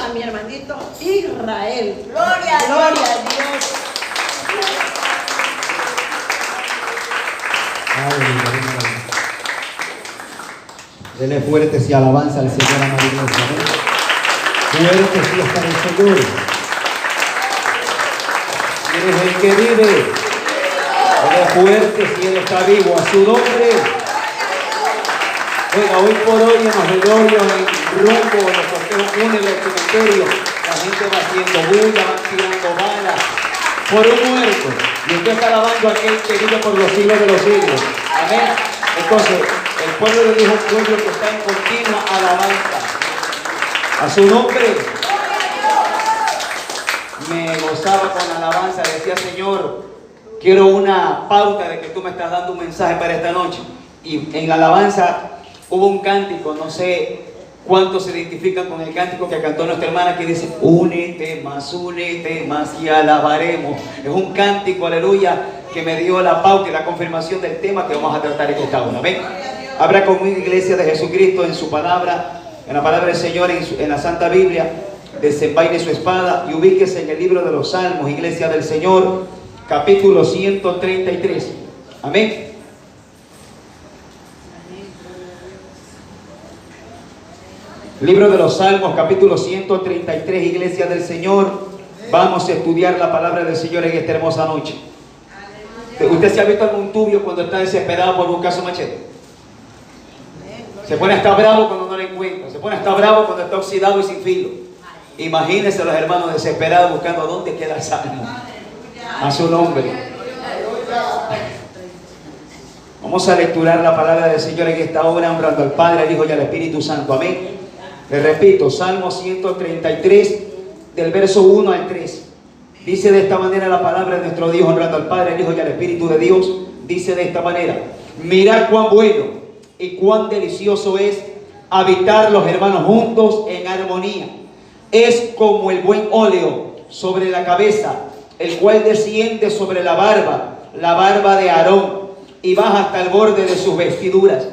a mi hermanito Israel. Gloria a Dios. Denle fuertes y alabanza al Señor, amado iglesia. Fuertes y hasta el Señor. Él es el que vive. Él es fuerte si Él está vivo. A su nombre. Oiga, hoy por hoy en los velorios, en rumbo, en los cortejos fúnebres, en el cementerio, la gente va haciendo bulla, va tirando balas por un muerto. Y usted está alabando a aquel que vive por los siglos de los siglos. Amén. Entonces, el pueblo de Dios es un pueblo que está en continua alabanza. A su nombre. Me gozaba con la alabanza. Decía, Señor, quiero una pauta de que tú me estás dando un mensaje para esta noche. Y en la alabanza hubo un cántico, no sé cuántos se identifican con el cántico que cantó nuestra hermana, que dice, únete más y alabaremos. Es un cántico, aleluya, que me dio la pauta y la confirmación del tema que vamos a tratar en esta hora. ¿Ven? Abra conmigo, iglesia de Jesucristo, en su palabra, en la palabra del Señor, en la Santa Biblia. Desenvaine su espada y ubíquese en el libro de los Salmos, iglesia del Señor, capítulo 133. Amén. Libro de los Salmos, capítulo 133, iglesia del Señor. Vamos a estudiar la palabra del Señor en esta hermosa noche. ¿Usted se ha visto algún tubio cuando está desesperado por buscar su machete? Se pone a estar bravo cuando no lo encuentra. Se pone a estar bravo cuando está oxidado y sin filo. Imagínense los hermanos desesperados buscando dónde queda el salmo. A su nombre. Vamos a lecturar la palabra del Señor en esta hora, honrando al Padre, al Hijo y al Espíritu Santo. Amén. Les repito, Salmo 133, del verso 1 al 3. Dice de esta manera la palabra de nuestro Dios, honrando al Padre, al Hijo y al Espíritu de Dios. Dice de esta manera: mirad cuán bueno y cuán delicioso es habitar los hermanos juntos en armonía. Es como el buen óleo sobre la cabeza, el cual desciende sobre la barba de Aarón, y baja hasta el borde de sus vestiduras,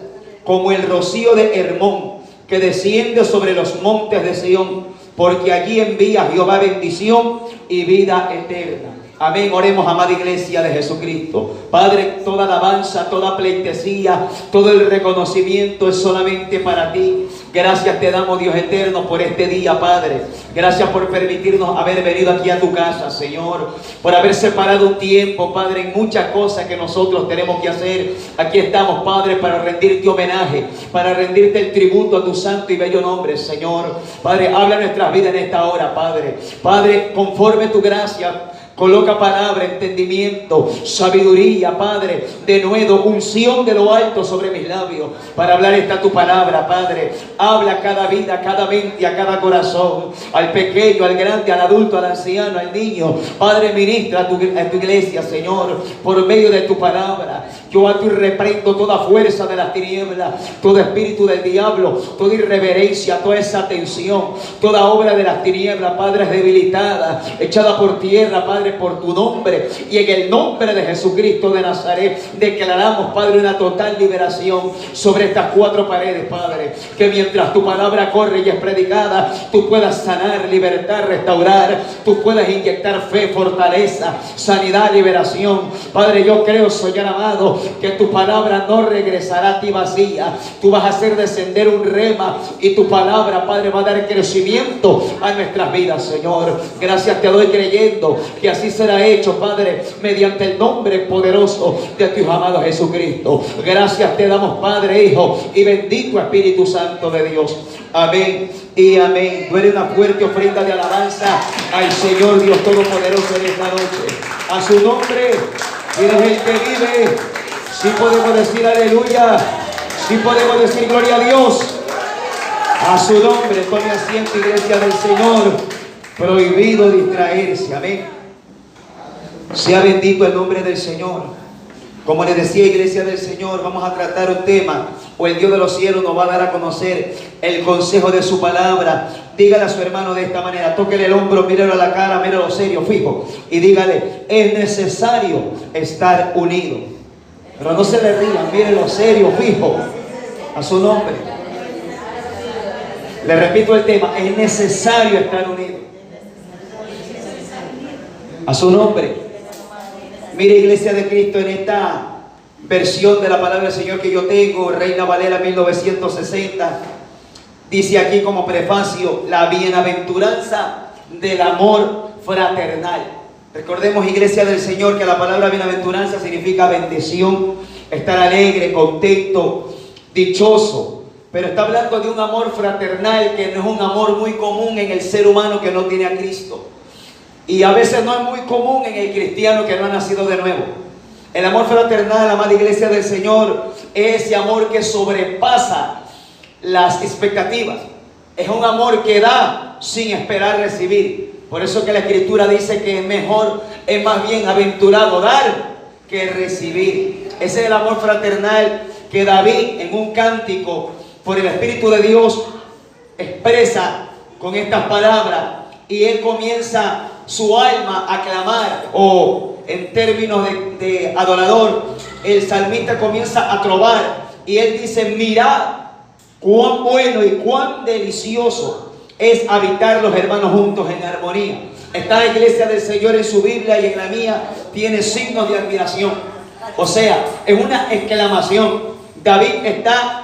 como el rocío de Hermón, que desciende sobre los montes de Sión, porque allí envía Jehová bendición y vida eterna. Amén. Oremos, amada iglesia de Jesucristo. Padre, toda alabanza, toda pleitesía, todo el reconocimiento es solamente para ti. Gracias te damos, Dios eterno, por este día, Padre. Gracias por permitirnos haber venido aquí a tu casa, Señor. Por haber separado un tiempo, Padre, en muchas cosas que nosotros tenemos que hacer. Aquí estamos, Padre, para rendirte homenaje, para rendirte el tributo a tu santo y bello nombre, Señor. Padre, habla nuestras vidas en esta hora, Padre. Padre, conforme tu gracia, coloca palabra, entendimiento, sabiduría, Padre, denuedo, unción de lo alto sobre mis labios para hablar esta tu palabra, Padre. Habla a cada vida, a cada mente, a cada corazón, al pequeño, al grande, al adulto, al anciano, al niño. Padre, ministra a tu iglesia, Señor, por medio de tu palabra. Yo a ti reprendo toda fuerza de las tinieblas, todo espíritu del diablo, toda irreverencia, toda esa tensión, toda obra de las tinieblas, Padre, es debilitada, echada por tierra, Padre, por tu nombre, y en el nombre de Jesucristo de Nazaret declaramos, Padre, una total liberación sobre estas cuatro paredes, Padre, que mientras tu palabra corre y es predicada, tú puedas sanar, libertar, restaurar, tú puedas inyectar fe, fortaleza, sanidad, liberación. Padre, yo creo, Señor amado, que tu palabra no regresará a ti vacía. Tú vas a hacer descender un rema y tu palabra, Padre, va a dar crecimiento a nuestras vidas, Señor. Gracias te doy creyendo que así será hecho, Padre, mediante el nombre poderoso de tu amado Jesucristo. Gracias te damos, Padre, Hijo y bendito Espíritu Santo de Dios. Amén y amén. Duele una fuerte ofrenda de alabanza al Señor Dios Todopoderoso en esta noche. A su nombre, Él es el que vive. Sí podemos decir aleluya. Sí podemos decir gloria a Dios. A su nombre. Tome asiento, iglesia del Señor. Prohibido distraerse. Amén. Sea bendito el nombre del Señor. Como les decía, iglesia del Señor, vamos a tratar un tema, o el Dios de los cielos nos va a dar a conocer el consejo de su palabra. Dígale a su hermano de esta manera, tóquele el hombro, míralo a la cara, míralo serio, fijo, y dígale: es necesario estar unido. Pero no se le rían, mírelo serio, fijo, a su nombre. Le repito el tema, es necesario estar unidos. A su nombre. Mire, Iglesia de Cristo, en esta versión de la palabra del Señor que yo tengo, Reina Valera 1960, dice aquí como prefacio, la bienaventuranza del amor fraternal. Recordemos, Iglesia del Señor, que la palabra bienaventuranza significa bendición, estar alegre, contento, dichoso. Pero está hablando de un amor fraternal que no es un amor muy común en el ser humano que no tiene a Cristo. Y a veces no es muy común en el cristiano que no ha nacido de nuevo. El amor fraternal, amada Iglesia del Señor, es ese amor que sobrepasa las expectativas. Es un amor que da sin esperar recibir. Por eso que la Escritura dice que es más bien aventurado dar que recibir. Ese es el amor fraternal que David, en un cántico por el Espíritu de Dios, expresa con estas palabras. Y él comienza su alma a clamar, o en términos de adorador, el salmista comienza a trobar. Y él dice: mirad cuán bueno y cuán delicioso es habitar los hermanos juntos en armonía. Esta Iglesia del Señor en su Biblia y en la mía tiene signos de admiración. O sea, es una exclamación. David está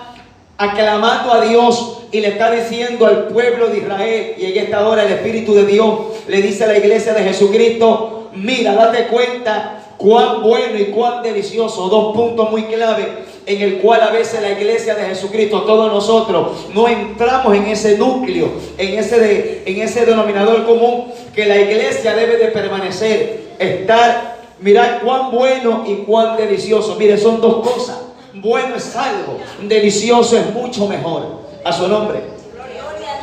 aclamando a Dios y le está diciendo al pueblo de Israel, y en esta hora el Espíritu de Dios le dice a la Iglesia de Jesucristo: mira, date cuenta cuán bueno y cuán delicioso. Dos puntos muy clave en el cual a veces la Iglesia de Jesucristo, todos nosotros, no entramos en ese núcleo, en ese denominador común que la Iglesia debe de permanecer, estar. Mirad cuán bueno y cuán delicioso. Mire, son dos cosas. Bueno es algo, delicioso es mucho mejor. A su nombre.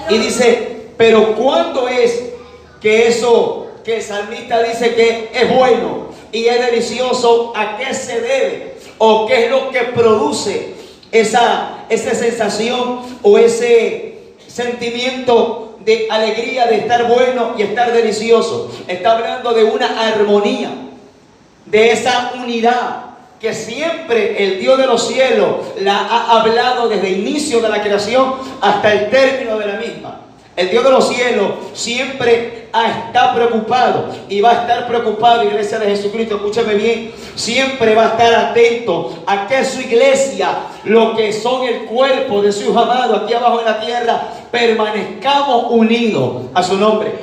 Y dice: pero ¿cuándo es que eso que el salmista dice que es bueno y es delicioso? ¿A qué se debe? ¿O qué es lo que produce esa sensación o ese sentimiento de alegría de estar bueno y estar delicioso? Está hablando de una armonía, de esa unidad que siempre el Dios de los cielos la ha hablado desde el inicio de la creación hasta el término de la misma. El Dios de los cielos siempre está preocupado y va a estar preocupado, Iglesia de Jesucristo, escúchame bien, siempre va a estar atento a que su iglesia, lo que son el cuerpo de sus amados aquí abajo en la tierra, permanezcamos unidos a su nombre.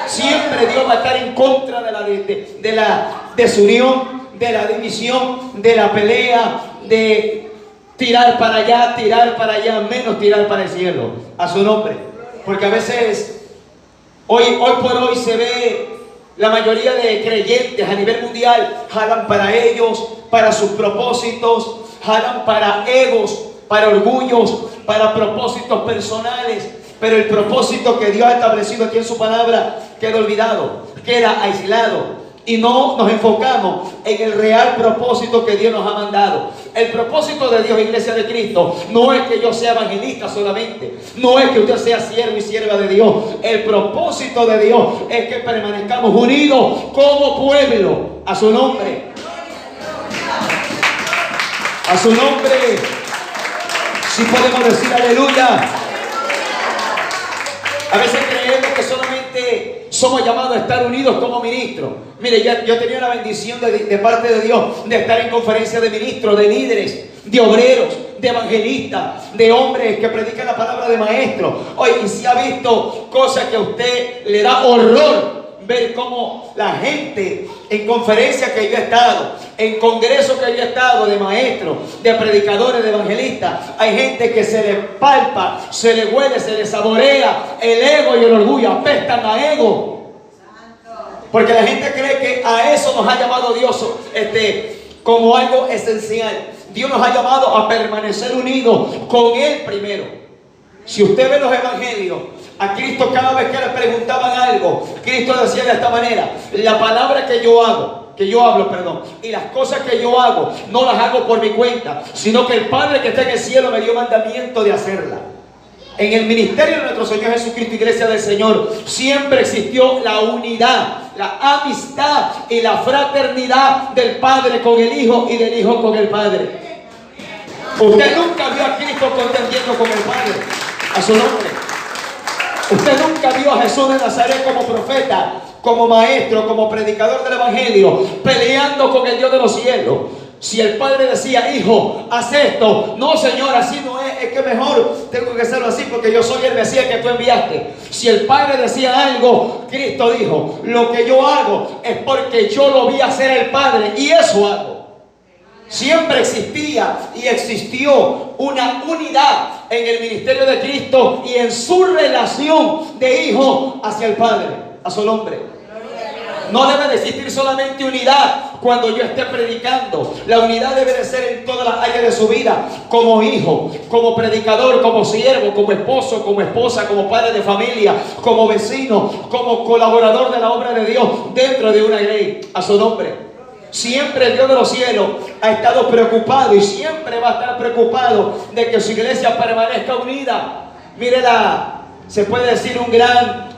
Siempre Dios va a estar en contra de la desunión, de la división, de la pelea, de tirar para allá, menos tirar para el cielo, a su nombre. Porque a veces, hoy por hoy se ve, la mayoría de creyentes a nivel mundial jalan para ellos, para sus propósitos, jalan para egos, para orgullos, para propósitos personales. Pero el propósito que Dios ha establecido aquí en su palabra queda olvidado, queda aislado. Y no nos enfocamos en el real propósito que Dios nos ha mandado. El propósito de Dios, Iglesia de Cristo, no es que yo sea evangelista solamente. No es que usted sea siervo y sierva de Dios. El propósito de Dios es que permanezcamos unidos como pueblo. A su nombre. A su nombre. Si podemos decir aleluya. A veces creemos que solamente somos llamados a estar unidos como ministros. Mire, yo he tenido la bendición de parte de Dios de estar en conferencias de ministros, de líderes, de obreros, de evangelistas, de hombres que predican la palabra, de maestros. Oye, y si ha visto cosas que a usted le da horror ver cómo la gente en conferencias que yo he estado, en congresos que yo he estado, de maestros, de predicadores, de evangelistas, hay gente que se le palpa, se le huele, se le saborea el ego y el orgullo, apestan a ego. Porque la gente cree que a eso nos ha llamado Dios como algo esencial. Dios nos ha llamado a permanecer unidos con Él primero. Si usted ve los evangelios, a Cristo cada vez que le preguntaban algo, Cristo decía de esta manera: la palabra que yo hablo, y las cosas que yo hago, no las hago por mi cuenta, sino que el Padre que está en el cielo me dio mandamiento de hacerla. En el ministerio de nuestro Señor Jesucristo, Iglesia del Señor, siempre existió la unidad, la amistad y la fraternidad del Padre con el Hijo y del Hijo con el Padre. Usted nunca vio a Cristo contendiendo con el Padre. A su nombre. Usted nunca vio a Jesús de Nazaret como profeta, como maestro, como predicador del evangelio, peleando con el Dios de los cielos. Si el padre decía, hijo, haz esto, no, Señor, así no es que mejor tengo que hacerlo así porque yo soy el Mesías que tú enviaste. Si el padre decía algo, Cristo dijo, lo que yo hago es porque yo lo vi hacer el Padre y eso hago. Siempre existía y existió una unidad en el ministerio de Cristo y en su relación de hijo hacia el Padre, a su nombre. No debe de existir solamente unidad cuando yo esté predicando. La unidad debe de ser en todas las áreas de su vida. Como hijo, como predicador, como siervo, como esposo, como esposa, como padre de familia, como vecino, como colaborador de la obra de Dios dentro de una ley. A su nombre. Siempre el Dios de los cielos ha estado preocupado y siempre va a estar preocupado de que su iglesia permanezca unida. Mírela, se puede decir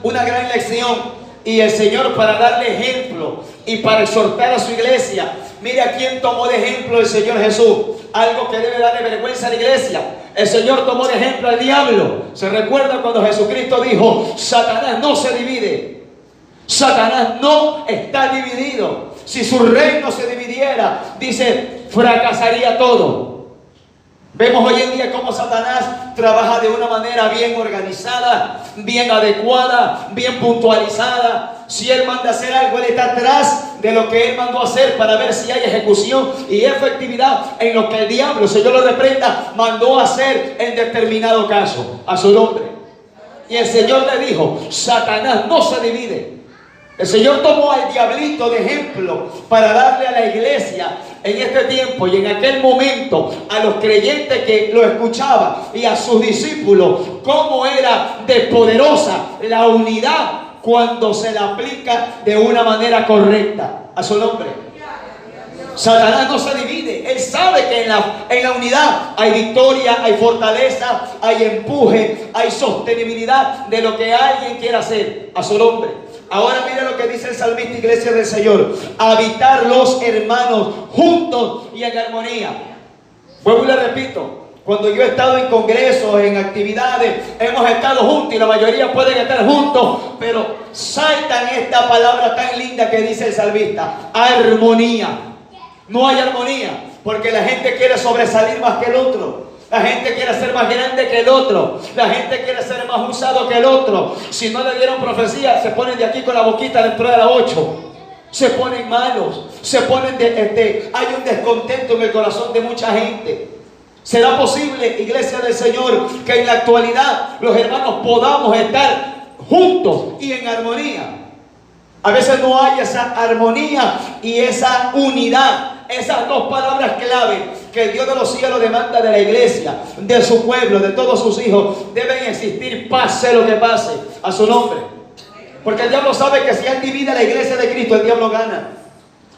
una gran lección. Y el Señor, para darle ejemplo y para exhortar a su iglesia, mire a quién tomó de ejemplo el Señor Jesús. Algo que debe darle vergüenza a la iglesia. El Señor tomó de ejemplo al diablo. ¿Se recuerda cuando Jesucristo dijo, Satanás no se divide? Satanás no está dividido. Si su reino se dividiera, dice, fracasaría todo. Vemos hoy en día cómo Satanás trabaja de una manera bien organizada, bien adecuada, bien puntualizada. Si él manda hacer algo, él está atrás de lo que él mandó hacer para ver si hay ejecución y efectividad en lo que el diablo, Señor lo reprenda, mandó hacer en determinado caso. A su nombre. Y el Señor le dijo, Satanás no se divide. El Señor tomó al diablito de ejemplo para darle a la iglesia en este tiempo y en aquel momento a los creyentes que lo escuchaban y a sus discípulos cómo era de poderosa la unidad cuando se la aplica de una manera correcta. A su nombre. Satanás no se divide. Él sabe que en la unidad hay victoria, hay fortaleza, hay empuje, hay sostenibilidad de lo que alguien quiera hacer. A su nombre. Ahora mire lo que dice el salmista, iglesia del Señor. Habitar los hermanos juntos y en armonía. Vuelvo y le repito. Cuando yo he estado en congresos, en actividades, hemos estado juntos y la mayoría pueden estar juntos, pero saltan esta palabra tan linda que dice el salmista. Armonía. No hay armonía porque la gente quiere sobresalir más que el otro. La gente quiere ser más grande que el otro. La gente quiere ser más usado que el otro. Si no le dieron profecía, se ponen de aquí con la boquita dentro de la 8. Se ponen malos. Se ponen hay un descontento en el corazón de mucha gente. ¿Será posible, iglesia del Señor, que en la actualidad los hermanos podamos estar juntos y en armonía? A veces no hay esa armonía y esa unidad. Esas dos palabras clave que el Dios de los cielos demanda de la iglesia, de su pueblo, de todos sus hijos. Deben existir, pase lo que pase, a su nombre. Porque el diablo sabe que si él divide a la iglesia de Cristo, el diablo gana.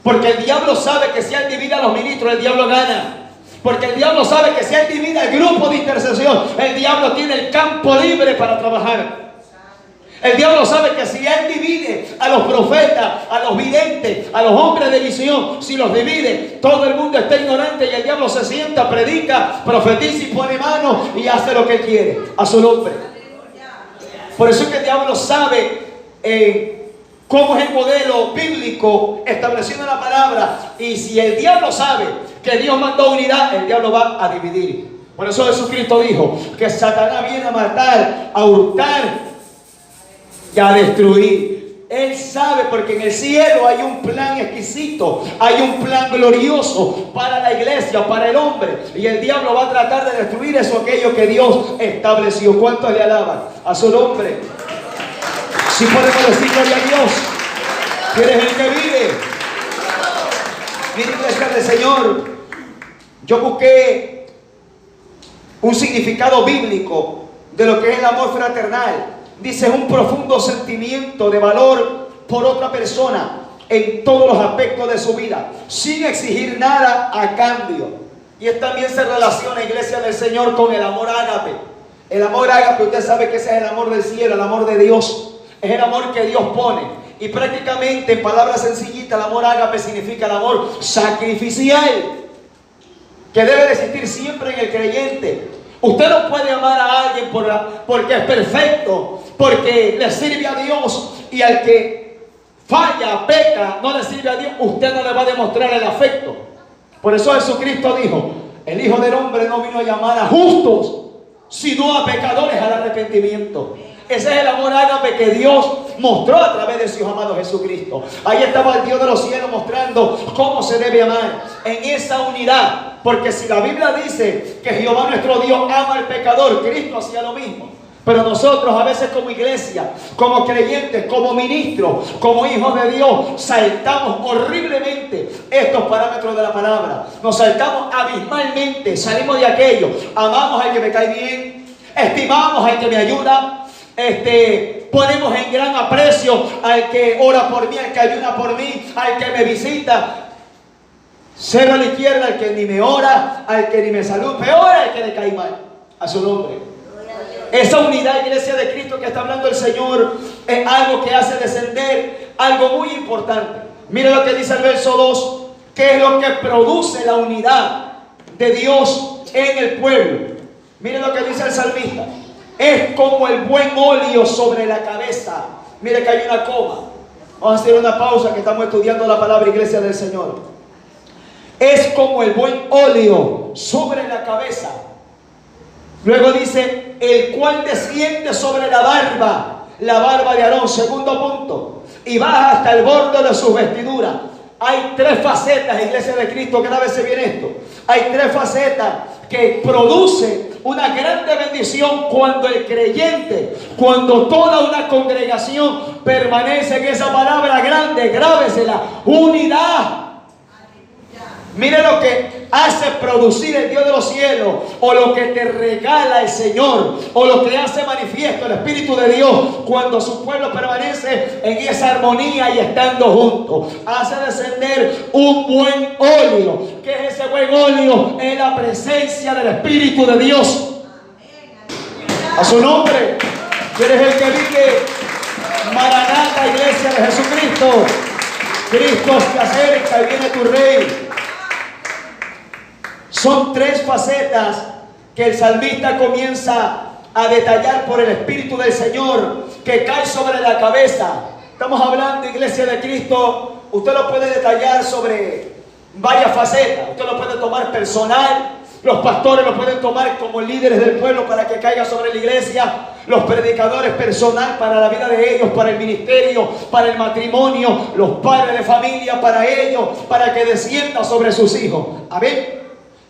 Porque el diablo sabe que si él divide a los ministros, el diablo gana. Porque el diablo sabe que si él divide al grupo de intercesión, el diablo tiene el campo libre para trabajar. El diablo sabe que si él divide a los profetas, a los videntes, a los hombres de visión, si los divide, todo el mundo está ignorante y el diablo se sienta, predica, profetiza y pone mano y hace lo que él quiere, a su nombre. Por eso es que el diablo sabe cómo es el modelo bíblico establecido en la palabra. Y si el diablo sabe que Dios mandó unidad, el diablo va a dividir. Por eso Jesucristo dijo que Satanás viene a matar, a hurtar y a destruir. Él sabe, porque en el cielo hay un plan exquisito, hay un plan glorioso para la iglesia, para el hombre, y el diablo va a tratar de destruir eso, aquello que Dios estableció. ¿Cuántos le alaban a su nombre? Si podemos decir gloria a Dios, que eres el que vive. Mire, iglesia del Señor, yo busqué un significado bíblico de lo que es el amor fraternal. Dice, un profundo sentimiento de valor por otra persona en todos los aspectos de su vida, sin exigir nada a cambio. Y esto también se relaciona, iglesia del Señor, con el amor ágape. El amor ágape, usted sabe que ese es el amor del cielo, el amor de Dios. Es el amor que Dios pone. Y prácticamente, en palabras sencillitas, el amor ágape significa el amor sacrificial, que debe de existir siempre en el creyente. Usted no puede amar a alguien porque es perfecto porque le sirve a Dios, y al que falla, peca, no le sirve a Dios, usted no le va a demostrar el afecto. Por eso Jesucristo dijo: el Hijo del Hombre no vino a llamar a justos, sino a pecadores al arrepentimiento. Ese es el amor ágape que Dios mostró a través de su amado Jesucristo. Ahí estaba el Dios de los cielos mostrando cómo se debe amar, en esa unidad. Porque si la Biblia dice que Jehová nuestro Dios ama al pecador, Cristo hacía lo mismo. Pero nosotros a veces como iglesia, como creyentes, como ministros, como hijos de Dios, saltamos horriblemente estos parámetros de la palabra. Nos saltamos abismalmente, salimos de aquello. Amamos al que me cae bien, estimamos al que me ayuda, ponemos en gran aprecio al que ora por mí, al que ayuna por mí, al que me visita. Cero a la izquierda al que ni me ora, al que ni me saluda, peor al que le cae mal. A su nombre. Esa unidad, iglesia de Cristo, que está hablando el Señor, es algo que hace descender algo muy importante. Mira lo que dice el verso 2, que es lo que produce la unidad de Dios en el pueblo. Mira lo que dice el salmista: es como el buen óleo sobre la cabeza. Mire que hay una coma. Vamos a hacer una pausa, que estamos estudiando la palabra, iglesia del Señor. Es como el buen óleo sobre la cabeza. Luego dice: el cual desciende sobre la barba de Aarón. Segundo punto, y baja hasta el borde de sus vestiduras. Hay tres facetas, iglesia de Cristo, grábese bien esto. Hay tres facetas que producen una grande bendición cuando el creyente, cuando toda una congregación permanece en esa palabra grande. Grábesela: unidad. Mire lo que hace producir el Dios de los cielos, o lo que te regala el Señor, o lo que hace manifiesto el Espíritu de Dios cuando su pueblo permanece en esa armonía y estando juntos. Hace descender un buen óleo. ¿Qué es ese buen óleo? Es la presencia del Espíritu de Dios. A su nombre. ¿Quién es el que vive? Maranata, iglesia de Jesucristo. Cristo se acerca y viene tu Rey. Son tres facetas que el salmista comienza a detallar por el Espíritu del Señor, que cae sobre la cabeza. Estamos hablando, iglesia de Cristo, usted lo puede detallar sobre varias facetas. Usted lo puede tomar personal, los pastores lo pueden tomar como líderes del pueblo para que caiga sobre la iglesia, los predicadores personal para la vida de ellos, para el ministerio, para el matrimonio, los padres de familia para ellos, para que descienda sobre sus hijos. Amén.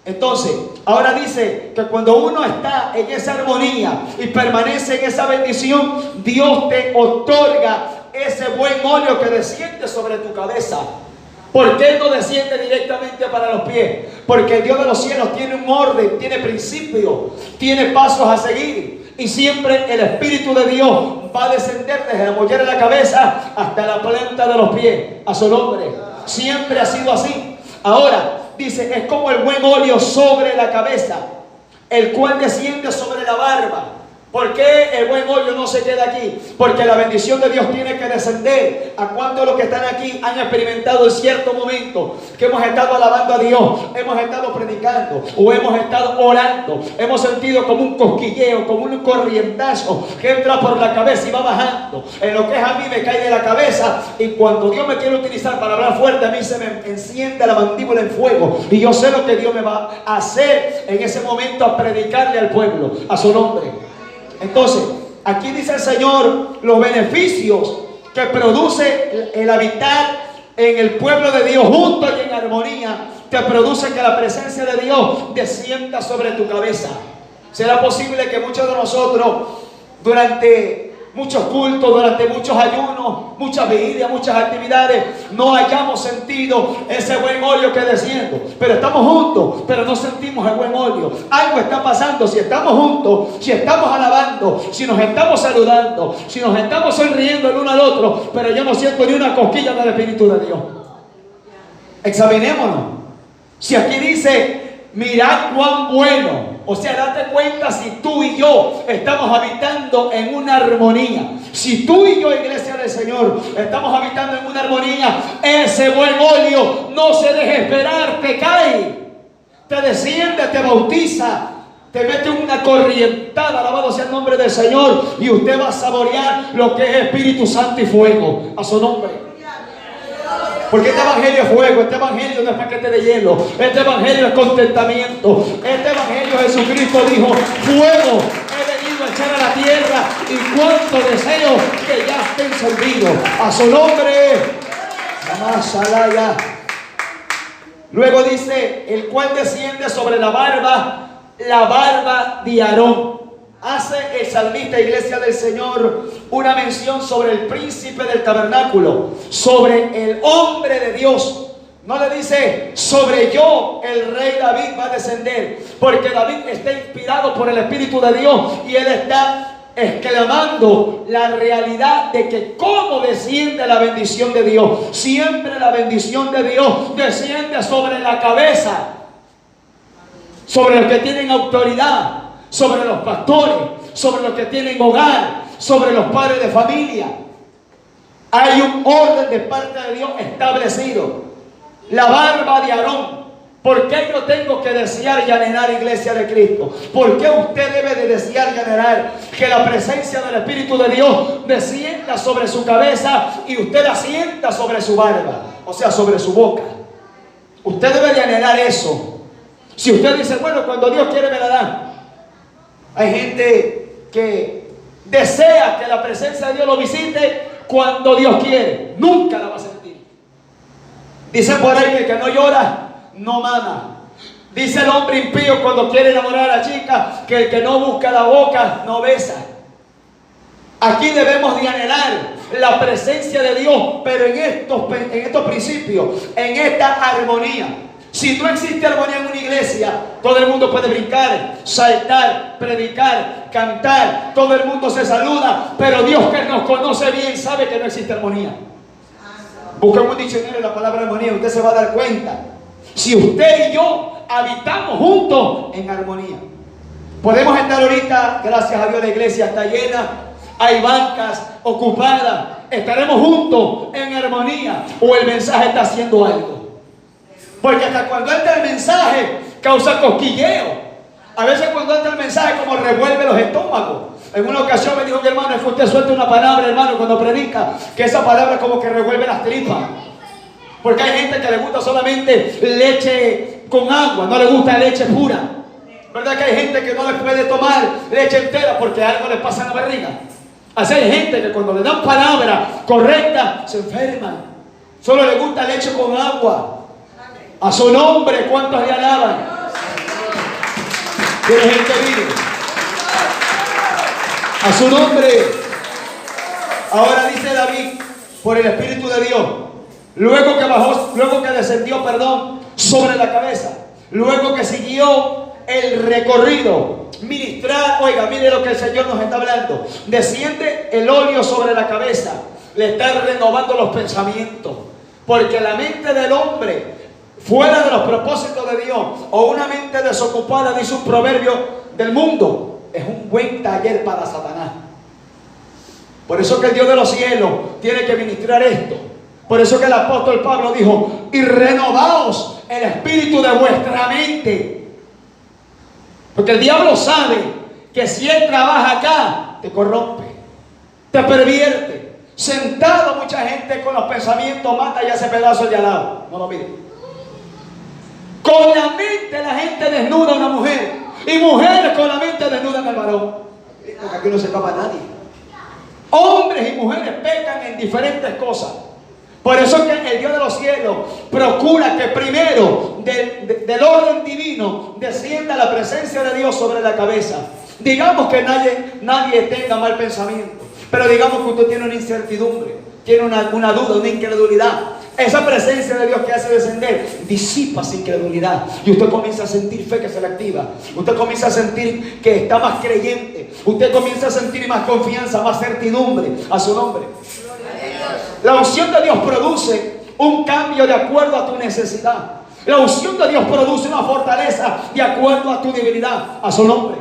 Entonces, ahora dice que cuando uno está en esa armonía y permanece en esa bendición, Dios te otorga ese buen óleo que desciende sobre tu cabeza. ¿Por qué no desciende directamente para los pies? Porque el Dios de los cielos tiene un orden, tiene principios, tiene pasos a seguir. Y siempre el Espíritu de Dios va a descender desde la mollera de la cabeza hasta la planta de los pies. A su nombre. Siempre ha sido así. Ahora, dice, es como el buen óleo sobre la cabeza, el cual desciende sobre la barba. ¿Por qué el buen óleo no se queda aquí? Porque la bendición de Dios tiene que descender. ¿A cuántos de los que están aquí han experimentado en cierto momento que hemos estado alabando a Dios, hemos estado predicando o hemos estado orando, hemos sentido como un cosquilleo, como un corrientazo que entra por la cabeza y va bajando? En lo que es a mí me cae de la cabeza, y cuando Dios me quiere utilizar para hablar fuerte, a mí se me enciende la mandíbula en fuego y yo sé lo que Dios me va a hacer en ese momento, a predicarle al pueblo, a su nombre. Entonces, aquí dice el Señor los beneficios que produce el habitar en el pueblo de Dios juntos y en armonía. Te produce que la presencia de Dios descienda sobre tu cabeza. ¿Será posible que muchos de nosotros, durante muchos cultos, durante muchos ayunos, muchas vigilias, muchas actividades, no hayamos sentido ese buen óleo que desciende? Pero estamos juntos, pero no sentimos el buen óleo. Algo está pasando. Si estamos juntos, si estamos alabando, si nos estamos saludando, si nos estamos sonriendo el uno al otro, pero yo no siento ni una cosquilla del Espíritu de Dios. Examinémonos. Si aquí dice, mirad cuán bueno. O sea, date cuenta si tú y yo estamos habitando en una armonía. Si tú y yo, iglesia del Señor, estamos habitando en una armonía, ese buen óleo no se deja esperar, te cae, te desciende, te bautiza, te mete una corrientada, alabado sea el nombre del Señor, y usted va a saborear lo que es Espíritu Santo y fuego, a su nombre. Porque este evangelio es fuego, este evangelio no es paquete de hielo, este evangelio es contentamiento. Este evangelio, Jesucristo dijo: fuego he venido a echar a la tierra, y cuánto deseo que ya estén servidos, a su nombre. Luego dice: el cual desciende sobre la barba de Aarón. Hace el salmista, iglesia del Señor, una mención sobre el príncipe del tabernáculo, sobre el hombre de Dios. No le dice: sobre yo, el rey David, va a descender, porque David está inspirado por el Espíritu de Dios, y él está exclamando la realidad de que cómo desciende la bendición de Dios. Siempre la bendición de Dios desciende sobre la cabeza, sobre los que tienen autoridad, sobre los pastores, sobre los que tienen hogar, sobre los padres de familia. Hay un orden de parte de Dios establecido. La barba de Aarón. ¿Por qué yo tengo que desear y anhelar, iglesia de Cristo? ¿Por qué usted debe de desear y anhelar que la presencia del Espíritu de Dios descienda sobre su cabeza y usted la sienta sobre su barba? O sea, sobre su boca. Usted debe de anhelar eso. Si usted dice: bueno, cuando Dios quiere me la da. Hay gente que desea que la presencia de Dios lo visite cuando Dios quiere. Nunca la va a sentir. Dicen por ahí que el que no llora no mama. Dice el hombre impío cuando quiere enamorar a la chica que el que no busca la boca no besa. Aquí debemos de anhelar la presencia de Dios, pero en estos principios, en esta armonía. Si no existe armonía en una iglesia, todo el mundo puede brincar, saltar, predicar, cantar, todo el mundo se saluda, pero Dios, que nos conoce bien, sabe que no existe armonía. Busquen un diccionario de la palabra armonía, usted se va a dar cuenta. Si usted y yo habitamos juntos en armonía, podemos estar ahorita, gracias a Dios, la iglesia está llena, hay bancas ocupadas, estaremos juntos en armonía, o el mensaje está haciendo algo. Porque hasta cuando entra el mensaje causa cosquilleo. A veces cuando entra el mensaje como revuelve los estómagos. En una ocasión me dijo mi hermano: es que usted suelta una palabra, hermano, cuando predica, que esa palabra como que revuelve las tripas. Porque hay gente que le gusta solamente leche con agua, no le gusta leche pura. ¿Verdad que hay gente que no le puede tomar leche entera porque algo le pasa en la barriga? Así hay gente que cuando le dan palabra correcta se enferman. Solo le gusta leche con agua. A su nombre, ¿cuántos le alaban? ¿Tiene gente vive? A su nombre. Ahora dice David, por el Espíritu de Dios, luego que descendió, sobre la cabeza, luego que siguió el recorrido, ministrar. Oiga, mire lo que el Señor nos está hablando. Desciende el óleo sobre la cabeza, le está renovando los pensamientos, porque la mente del hombre, fuera de los propósitos de Dios, o una mente desocupada, dice un proverbio del mundo, es un buen taller para Satanás. Por eso que el Dios de los cielos tiene que ministrar esto. Por eso que el apóstol Pablo dijo: y renovaos el espíritu de vuestra mente. Porque el diablo sabe que si él trabaja acá, te corrompe, te pervierte. Sentado mucha gente con los pensamientos mata y hace pedazos de al lado. No lo miren. Con la mente la gente desnuda a una mujer, y mujeres con la mente desnudan al varón. Porque aquí no se escapa nadie. Hombres y mujeres pecan en diferentes cosas. Por eso que el Dios de los cielos procura que primero del orden divino descienda la presencia de Dios sobre la cabeza. Digamos que nadie tenga mal pensamiento, pero digamos que usted tiene una incertidumbre, tiene una duda, una incredulidad. Esa presencia de Dios que hace descender disipa esa incredulidad, y usted comienza a sentir fe que se le activa. Usted comienza a sentir que está más creyente. Usted comienza a sentir más confianza, más certidumbre, a su nombre. La unción de Dios produce un cambio de acuerdo a tu necesidad. La unción de Dios produce una fortaleza de acuerdo a tu debilidad, a su nombre.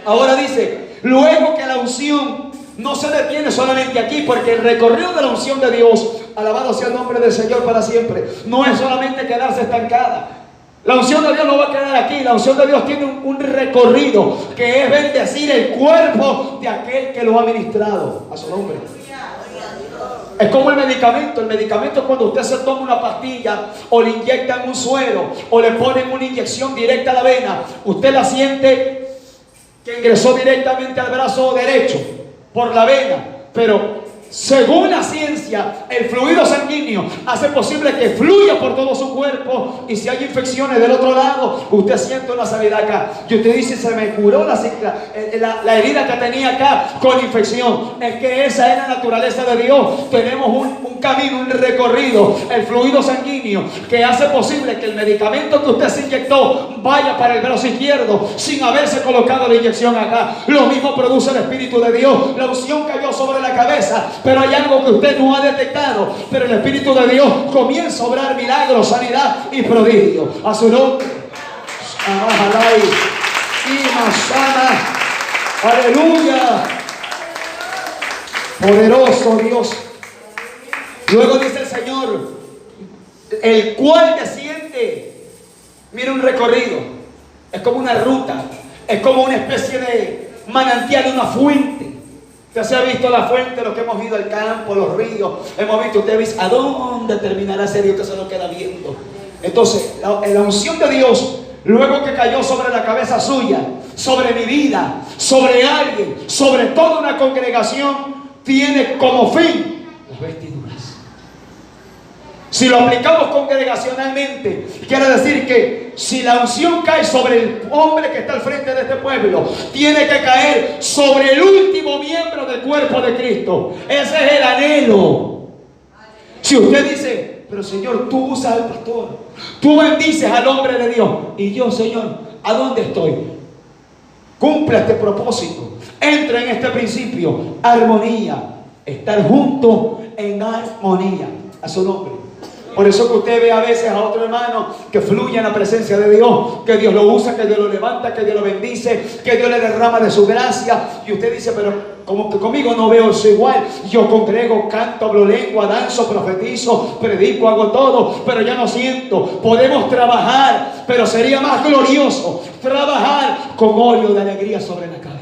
Ahora dice: luego que la unción no se detiene solamente aquí, porque el recorrido de la unción de Dios, alabado sea el nombre del Señor para siempre, no es solamente quedarse estancada. La unción de Dios no va a quedar aquí. La unción de Dios tiene un recorrido, que es bendecir el cuerpo de aquel que lo ha ministrado. A su nombre. Es como el medicamento. El medicamento es cuando usted se toma una pastilla, o le inyectan un suero, o le ponen una inyección directa a la vena. Usted la siente que ingresó directamente al brazo derecho por la vena, pero según la ciencia, el fluido sanguíneo hace posible que fluya por todo su cuerpo, y si hay infecciones del otro lado, usted siente una sanidad acá. Y usted dice: se me curó la herida que tenía acá con infección. Es que esa es la naturaleza de Dios. Tenemos un camino, un recorrido, el fluido sanguíneo, que hace posible que el medicamento que usted se inyectó vaya para el brazo izquierdo sin haberse colocado la inyección acá. Lo mismo produce el Espíritu de Dios. La unción cayó sobre la cabeza, pero hay algo que usted no ha detectado, pero el Espíritu de Dios comienza a obrar milagros, sanidad y prodigio. A su nombre. Aleluya. Poderoso Dios. Luego dice el Señor, el cual desciende. Mira, un recorrido. Es como una ruta. Es como una especie de manantial, una fuente. Usted se ha visto la fuente, los que hemos ido al campo, los ríos, hemos visto, usted dice: ¿a dónde terminará ese río? Usted se lo queda viendo. Entonces, la unción de Dios, luego que cayó sobre la cabeza suya, sobre mi vida, sobre alguien, sobre toda una congregación, tiene como fin las vestiduras. Si lo aplicamos congregacionalmente, quiere decir que si la unción cae sobre el hombre que está al frente de este pueblo, tiene que caer sobre el último miembro del cuerpo de Cristo. Ese es el anhelo. Si usted dice: pero Señor, tú usas al pastor, tú bendices al hombre de Dios, y yo, Señor, ¿a dónde estoy? Cumpla este propósito. Entra en este principio: armonía, estar juntos en armonía. A su nombre. Por eso que usted ve a veces a otro hermano que fluye en la presencia de Dios, que Dios lo usa, que Dios lo levanta, que Dios lo bendice, que Dios le derrama de su gracia, y usted dice: pero como que conmigo no veo eso igual. Yo congrego, canto, hablo lengua, danzo, profetizo, predico, hago todo, pero ya no siento. Podemos trabajar, pero sería más glorioso trabajar con óleo de alegría sobre la cabeza.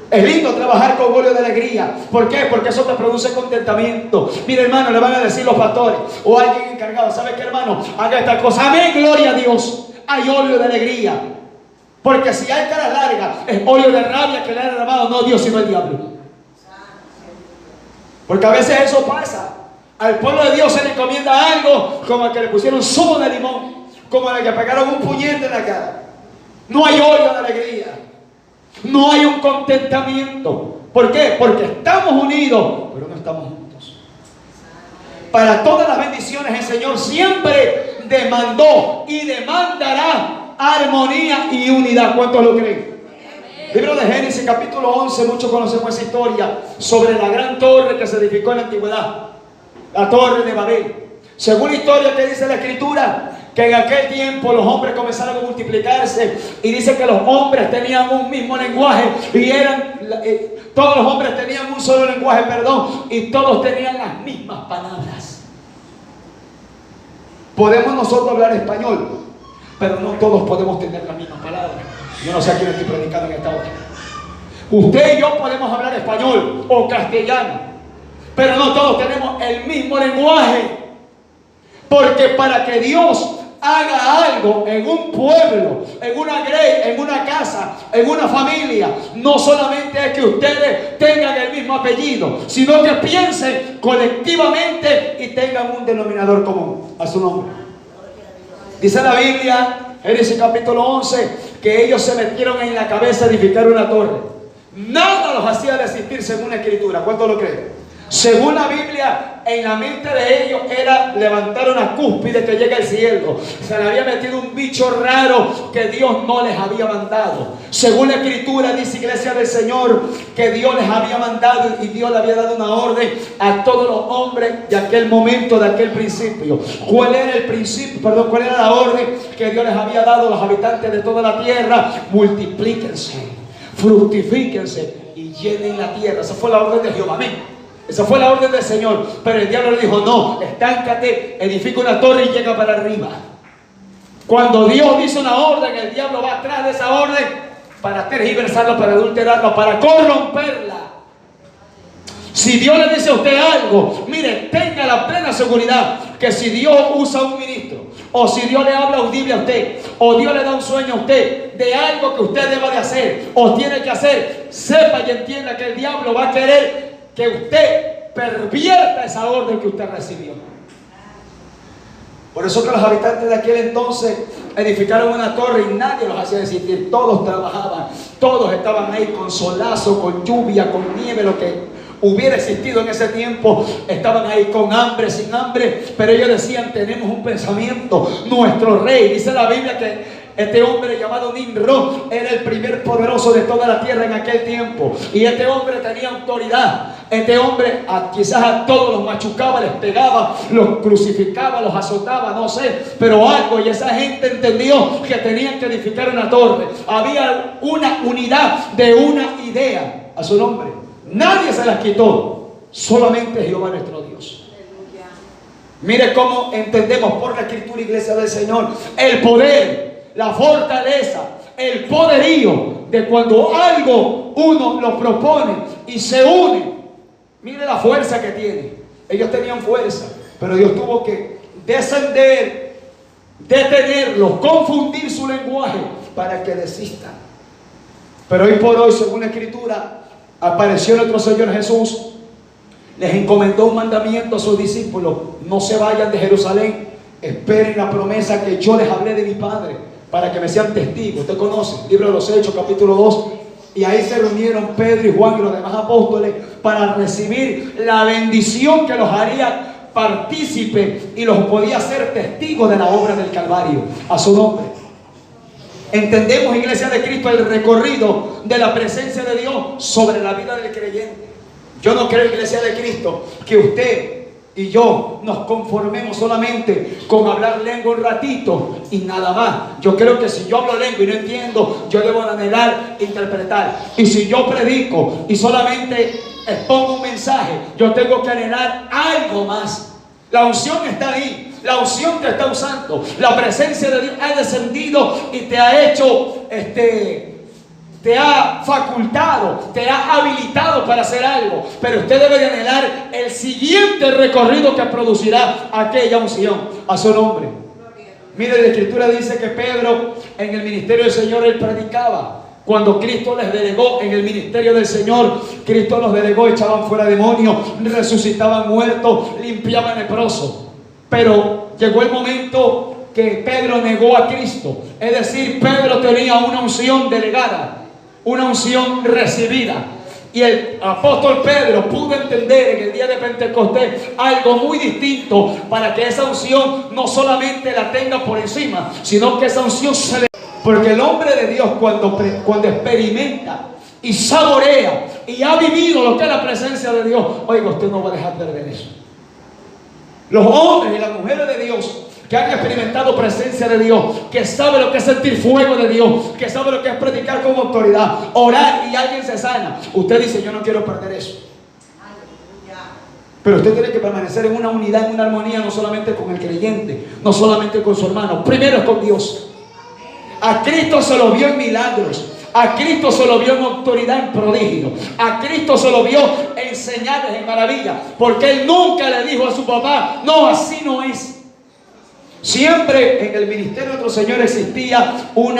Es lindo trabajar con óleo de alegría. ¿Por qué? Porque eso te produce contentamiento. Mire, hermano, le van a decir los pastores o alguien encargado: ¿sabe qué, hermano? Haga esta cosa. Amén, gloria a Dios. Hay óleo de alegría. Porque si hay cara larga, es óleo de rabia que le ha derramado no Dios, sino el diablo. Porque a veces eso pasa. Al pueblo de Dios se le encomienda algo, como el que le pusieron zumo de limón, como el que pegaron un puñete en la cara. No hay óleo de alegría. No hay un contentamiento. ¿Por qué? Porque estamos unidos, pero no estamos juntos. Para todas las bendiciones, el Señor siempre demandó y demandará armonía y unidad. ¿Cuántos lo creen? Libro de Génesis, capítulo 11. Muchos conocemos esa historia sobre la gran torre que se edificó en la antigüedad, la torre de Babel. Según la historia que dice la Escritura, que en aquel tiempo los hombres comenzaron a multiplicarse, y dice que los hombres tenían un mismo lenguaje, y todos los hombres tenían un solo lenguaje, y todos tenían las mismas palabras. Podemos nosotros hablar español, pero no todos podemos tener las mismas palabras. Yo no sé a quién estoy predicando en esta hora. Usted y yo podemos hablar español o castellano, pero no todos tenemos el mismo lenguaje. Porque para que Dios haga algo en un pueblo, en una grey, en una casa, en una familia, no solamente es que ustedes tengan el mismo apellido, sino que piensen colectivamente y tengan un denominador común. A su nombre. Dice la Biblia, Génesis capítulo 11, que ellos se metieron en la cabeza a edificar una torre. Nada los hacía desistir según la Escritura. ¿Cuánto lo creen? Según la Biblia, en la mente de ellos era levantar una cúspide que llega al cielo. Se le había metido un bicho raro que Dios no les había mandado. Según la Escritura dice, iglesia del Señor, que Dios les había mandado y Dios le había dado una orden a todos los hombres de aquel momento, de aquel principio. ¿Cuál era el principio? Perdón, ¿cuál era la orden que Dios les había dado a los habitantes de toda la tierra? Multiplíquense, fructifíquense y llenen la tierra. Esa fue la orden de Jehová. Amén. Esa fue la orden del Señor. Pero el diablo le dijo: no, estáncate, edifica una torre y llega para arriba. Cuando Dios dice una orden, el diablo va atrás de esa orden para tergiversarla, para adulterarla, para corromperla. Si Dios le dice a usted algo, mire, tenga la plena seguridad que si Dios usa un ministro, o si Dios le habla audible a usted, o Dios le da un sueño a usted de algo que usted deba de hacer o tiene que hacer, sepa y entienda que el diablo va a querer que usted pervierta esa orden que usted recibió. Por eso que los habitantes de aquel entonces edificaron una torre y nadie los hacía desistir. Todos trabajaban, todos estaban ahí con solazo, con lluvia, con nieve, lo que hubiera existido en ese tiempo. Estaban ahí con hambre, sin hambre, pero ellos decían: tenemos un pensamiento. Nuestro rey, dice la Biblia que este hombre llamado Nimrod era el primer poderoso de toda la tierra en aquel tiempo, y este hombre tenía autoridad. Este hombre quizás a todos los machucaba, les pegaba, los crucificaba, los azotaba, no sé, pero algo, y esa gente entendió que tenían que edificar una torre. Había una unidad de una idea a su nombre. Nadie se las quitó, solamente Jehová nuestro Dios. Mire cómo entendemos por la Escritura, iglesia del Señor, el poder, la fortaleza, el poderío de cuando algo uno lo propone y se une. Mire la fuerza que tiene. Ellos tenían fuerza, pero Dios tuvo que descender, detenerlos, confundir su lenguaje para que desistan. Pero hoy por hoy, según la Escritura, apareció nuestro Señor Jesús, les encomendó un mandamiento a sus discípulos: no se vayan de Jerusalén, esperen la promesa que yo les hablé de mi Padre, para que me sean testigos. Usted conoce el libro de los Hechos, capítulo 2, y ahí se reunieron Pedro y Juan y los demás apóstoles para recibir la bendición que los haría partícipe y los podía hacer testigos de la obra del Calvario a su nombre. Entendemos, iglesia de Cristo, el recorrido de la presencia de Dios sobre la vida del creyente. Yo no creo, iglesia de Cristo, que usted y yo nos conformemos solamente con hablar lengua un ratito y nada más. Yo creo que si yo hablo lengua y no entiendo, yo debo anhelar interpretar. Y si yo predico y solamente expongo un mensaje, yo tengo que anhelar algo más. La unción está ahí. La unción te está usando. La presencia de Dios ha descendido y te ha hecho, te ha facultado, te ha habilitado para hacer algo. Pero usted debe de anhelar el siguiente recorrido que producirá aquella unción a su nombre. Mire, la Escritura dice que Pedro en el ministerio del Señor, él predicaba. Cuando Cristo les delegó en el ministerio del Señor, Cristo los delegó, echaban fuera demonios, resucitaban muertos, limpiaban leprosos. Pero llegó el momento que Pedro negó a Cristo. Es decir, Pedro tenía una unción delegada, una unción recibida. Y el apóstol Pedro pudo entender en el día de Pentecostés algo muy distinto, para que esa unción no solamente la tenga por encima, sino que esa unción se le... Porque el hombre de Dios cuando experimenta y saborea y ha vivido lo que es la presencia de Dios, oiga, usted no va a dejar de ver eso. Los hombres y las mujeres de Dios que han experimentado presencia de Dios, que saben lo que es sentir fuego de Dios, que saben lo que es predicar con autoridad, orar y alguien se sana, usted dice: yo no quiero perder eso. Pero usted tiene que permanecer en una unidad, en una armonía, no solamente con el creyente, no solamente con su hermano, primero es con Dios. A Cristo se lo vio en milagros, a Cristo se lo vio en autoridad, en prodigio, a Cristo se lo vio en señales, en maravillas, porque Él nunca le dijo a su papá: no, así no es. Siempre en el ministerio de nuestro Señor existía un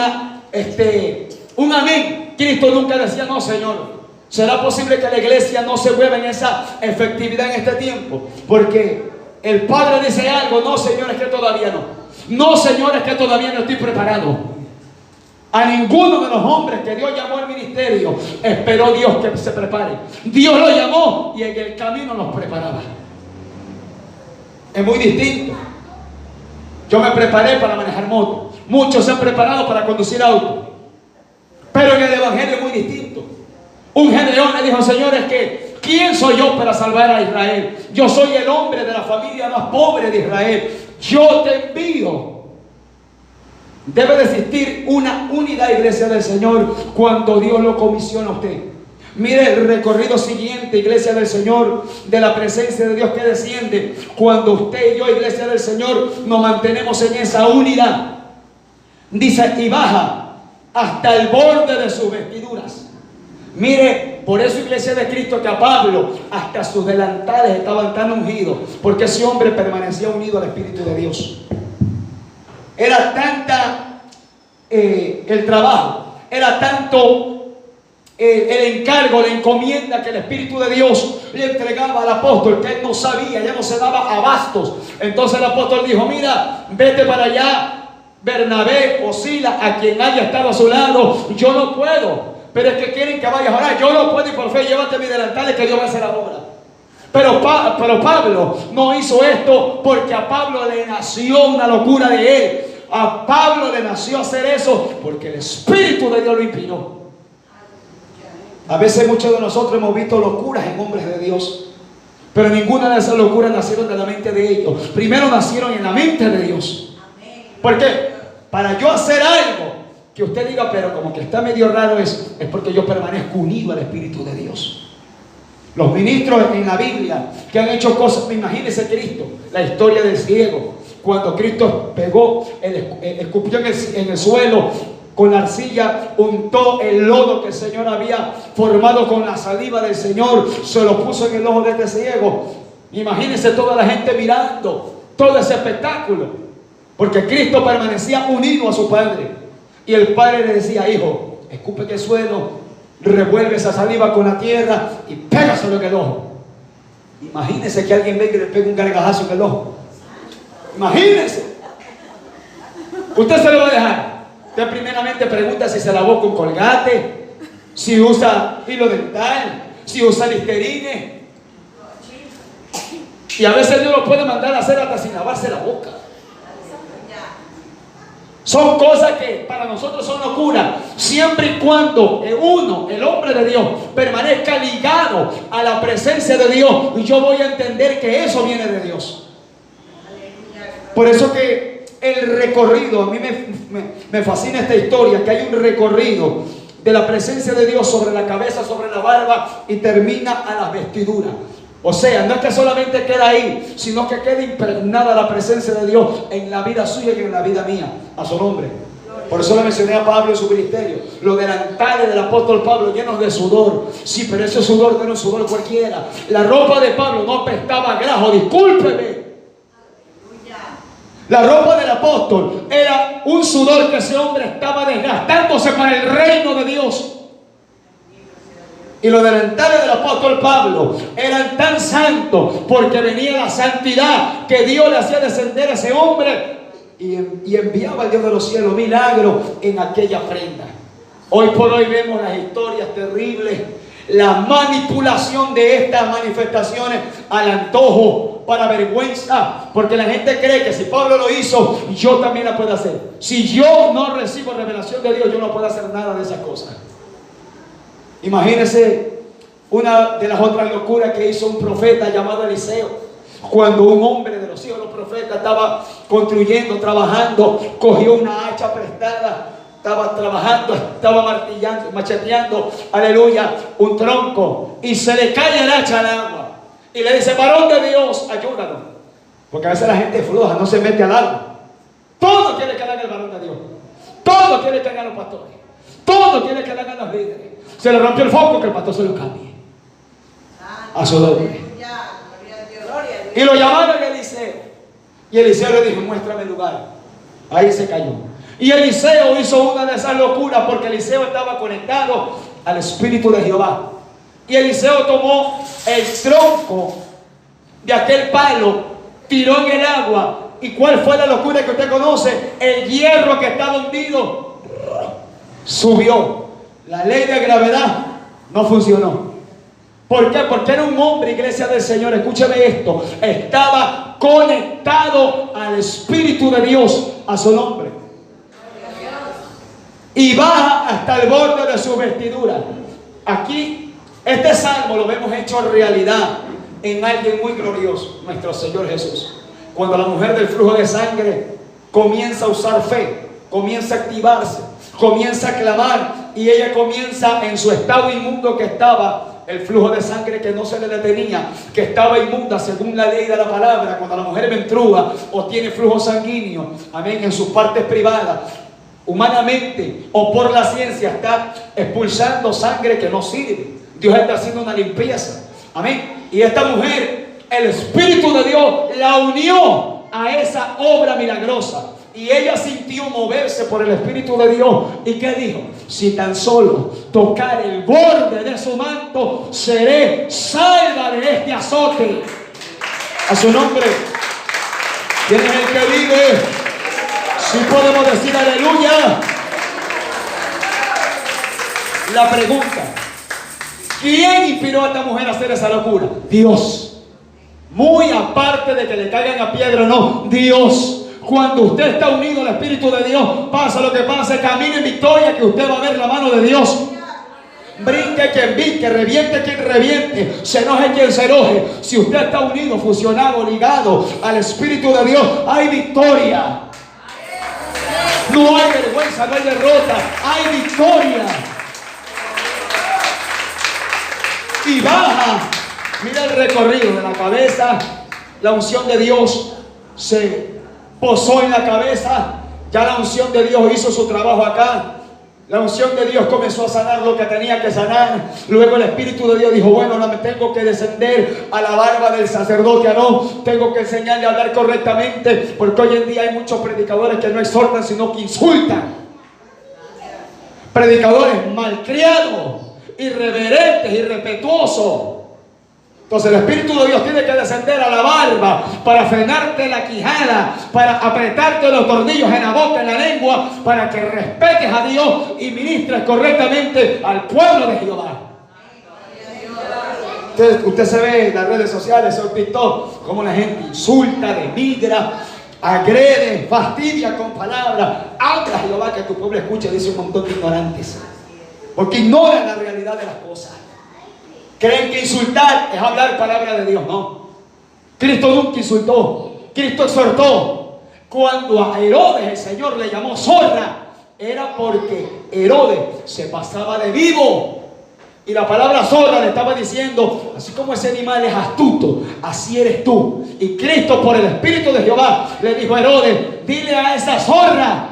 amén. Cristo nunca decía: no, Señor, ¿será posible que la iglesia no se mueva en esa efectividad en este tiempo? Porque el Padre dice algo: no, Señor, es que todavía no. No, Señor, es que todavía no estoy preparado. A ninguno de los hombres que Dios llamó al ministerio esperó Dios que se prepare. Dios lo llamó y en el camino los preparaba. Es muy distinto. Yo me preparé para manejar moto. Muchos se han preparado para conducir auto. Pero en el evangelio es muy distinto. Un Gedeón le dijo: señores, que ¿quién soy yo para salvar a Israel? Yo soy el hombre de la familia más pobre de Israel. Yo te envío. Debe de existir una unidad, iglesia del Señor, cuando Dios lo comisiona a usted. Mire el recorrido siguiente, iglesia del Señor, de la presencia de Dios que desciende. Cuando usted y yo, iglesia del Señor, nos mantenemos en esa unidad. Dice, y baja hasta el borde de sus vestiduras. Mire, por eso, iglesia de Cristo, que a Pablo hasta sus delantales estaban tan ungidos, porque ese hombre permanecía unido al Espíritu de Dios. Era tanta el trabajo, era tanto el encargo, la encomienda que el Espíritu de Dios le entregaba al apóstol, que él no sabía, ya no se daba abastos. Entonces el apóstol dijo, mira, vete para allá, Bernabé o Silas, a quien haya estado a su lado. Yo no puedo, pero es que quieren que vayas a orar. Yo no puedo, y por fe llévate mis delantales, que Dios va a hacer la obra. Pero Pablo no hizo esto porque a Pablo le nació una locura de él. A Pablo le nació hacer eso porque el Espíritu de Dios lo inspiró. A veces muchos de nosotros hemos visto locuras en hombres de Dios, pero ninguna de esas locuras nacieron de la mente de ellos. Primero nacieron en la mente de Dios. ¿Por qué? Para yo hacer algo que usted diga, pero como que está medio raro, es porque yo permanezco unido al Espíritu de Dios. Los ministros en la Biblia que han hecho cosas, imagínense Cristo, la historia del ciego, cuando Cristo pegó, escupió en el suelo con la arcilla, untó el lodo que el Señor había formado con la saliva del Señor, se lo puso en el ojo de este ciego. Imagínense toda la gente mirando todo ese espectáculo, porque Cristo permanecía unido a su Padre, y el Padre le decía, hijo, escupe en el suelo, revuelve esa saliva con la tierra y pégaselo en el ojo. Imagínense que alguien venga y le pegue un gargajazo en el ojo. Imagínense. Usted se lo va a dejar. Usted primeramente pregunta si se lavó con Colgate, si usa hilo dental, si usa Listerine. Y a veces Dios lo puede mandar a hacer hasta sin lavarse la boca. Son cosas que para nosotros son locuras, siempre y cuando uno, el hombre de Dios, permanezca ligado a la presencia de Dios. Y yo voy a entender que eso viene de Dios. Por eso que el recorrido, a mí me fascina esta historia, que hay un recorrido de la presencia de Dios sobre la cabeza, sobre la barba, y termina a las vestiduras. O sea, no es que solamente queda ahí, sino que queda impregnada la presencia de Dios en la vida suya y en la vida mía, a su nombre. Por eso le mencioné a Pablo en su ministerio, los delantales del apóstol Pablo llenos de sudor. Sí, pero ese sudor no era un sudor cualquiera. La ropa de Pablo no apestaba a grajo, discúlpeme. La ropa del apóstol era un sudor que ese hombre estaba desgastándose para el reino de Dios. Y los delantales del apóstol Pablo eran tan santos porque venía la santidad que Dios le hacía descender a ese hombre y enviaba al Dios de los cielos milagros en aquella prenda. Hoy por hoy vemos las historias terribles, la manipulación de estas manifestaciones al antojo, para vergüenza, porque la gente cree que si Pablo lo hizo, yo también la puedo hacer. Si yo no recibo revelación de Dios, yo no puedo hacer nada de esas cosas. Imagínense una de las otras locuras que hizo un profeta llamado Eliseo. Cuando un hombre de los hijos de los profetas estaba construyendo, trabajando, cogió una hacha prestada, estaba trabajando, estaba martillando, macheteando, aleluya, un tronco, y se le cae el hacha al agua. Y le dice, varón de Dios, ayúdanos. Porque a veces la gente floja, no se mete al agua. Todo quiere que haga el varón de Dios. Todo quiere que hagan los pastores. Todo quiere que hagan los líderes. Se le rompió el foco, que el pastor se lo cambie a su nombre. Y lo llamaron a Eliseo. Y Eliseo le dijo, muéstrame el lugar. Ahí se cayó. Y Eliseo hizo una de esas locuras, porque Eliseo estaba conectado al Espíritu de Jehová. Y Eliseo tomó el tronco de aquel palo, tiró en el agua. ¿Y cuál fue la locura que usted conoce? El hierro que estaba hundido subió. La ley de gravedad no funcionó. ¿Por qué? Porque era un hombre, iglesia del Señor, escúcheme esto, estaba conectado al Espíritu de Dios, a su nombre. Y baja hasta el borde de su vestidura. Aquí este salmo lo vemos hecho realidad en alguien muy glorioso, nuestro Señor Jesús. Cuando la mujer del flujo de sangre comienza a usar fe, comienza a activarse, comienza a clamar, y ella comienza en su estado inmundo que estaba, el flujo de sangre que no se le detenía, que estaba inmunda según la ley de la palabra. Cuando la mujer menstrua o tiene flujo sanguíneo, amén, en sus partes privadas, humanamente o por la ciencia está expulsando sangre que no sirve. Dios está haciendo una limpieza. Amén. Y esta mujer, el Espíritu de Dios la unió a esa obra milagrosa. Y ella sintió moverse por el Espíritu de Dios. ¿Y qué dijo? Si tan solo tocar el borde de su manto, seré salva de este azote. A su nombre. ¿Quién es el que vive? Si podemos decir aleluya. La pregunta: ¿quién inspiró a esta mujer a hacer esa locura? Dios. Muy aparte de que le caigan a piedra o no, Dios. Cuando usted está unido al Espíritu de Dios, pasa lo que pase, camine en victoria, que usted va a ver la mano de Dios. Brinque quien brinque, reviente quien reviente, se enoje quien se enoje. Si usted está unido, fusionado, ligado al Espíritu de Dios, hay victoria. No hay vergüenza, no hay derrota, hay victoria. Y baja. Mira el recorrido de la cabeza. La unción de Dios se posó en la cabeza. Ya la unción de Dios hizo su trabajo acá. La unción de Dios comenzó a sanar lo que tenía que sanar. Luego el Espíritu de Dios dijo: bueno, no me tengo que descender a la barba del sacerdote Aarón. Tengo que enseñarle a hablar correctamente, porque hoy en día hay muchos predicadores que no exhortan, sino que insultan. Predicadores malcriados, irreverentes, irrespetuosos. Entonces el Espíritu de Dios tiene que descender a la barba para frenarte la quijada, para apretarte los tornillos en la boca, en la lengua, para que respetes a Dios y ministres correctamente al pueblo de Jehová. Usted se ve en las redes sociales o en TikTok cómo la gente insulta, denigra, agrede, fastidia con palabras. Habla Jehová que tu pueblo escuche, dice un montón de ignorantes, porque ignoran la realidad de las cosas. Creen que insultar es hablar palabra de Dios. No. Cristo nunca insultó. Cristo exhortó. Cuando a Herodes el Señor le llamó zorra, era porque Herodes se pasaba de vivo. Y la palabra zorra le estaba diciendo: así como ese animal es astuto, así eres tú. Y Cristo, por el Espíritu de Jehová, le dijo a Herodes: dile a esa zorra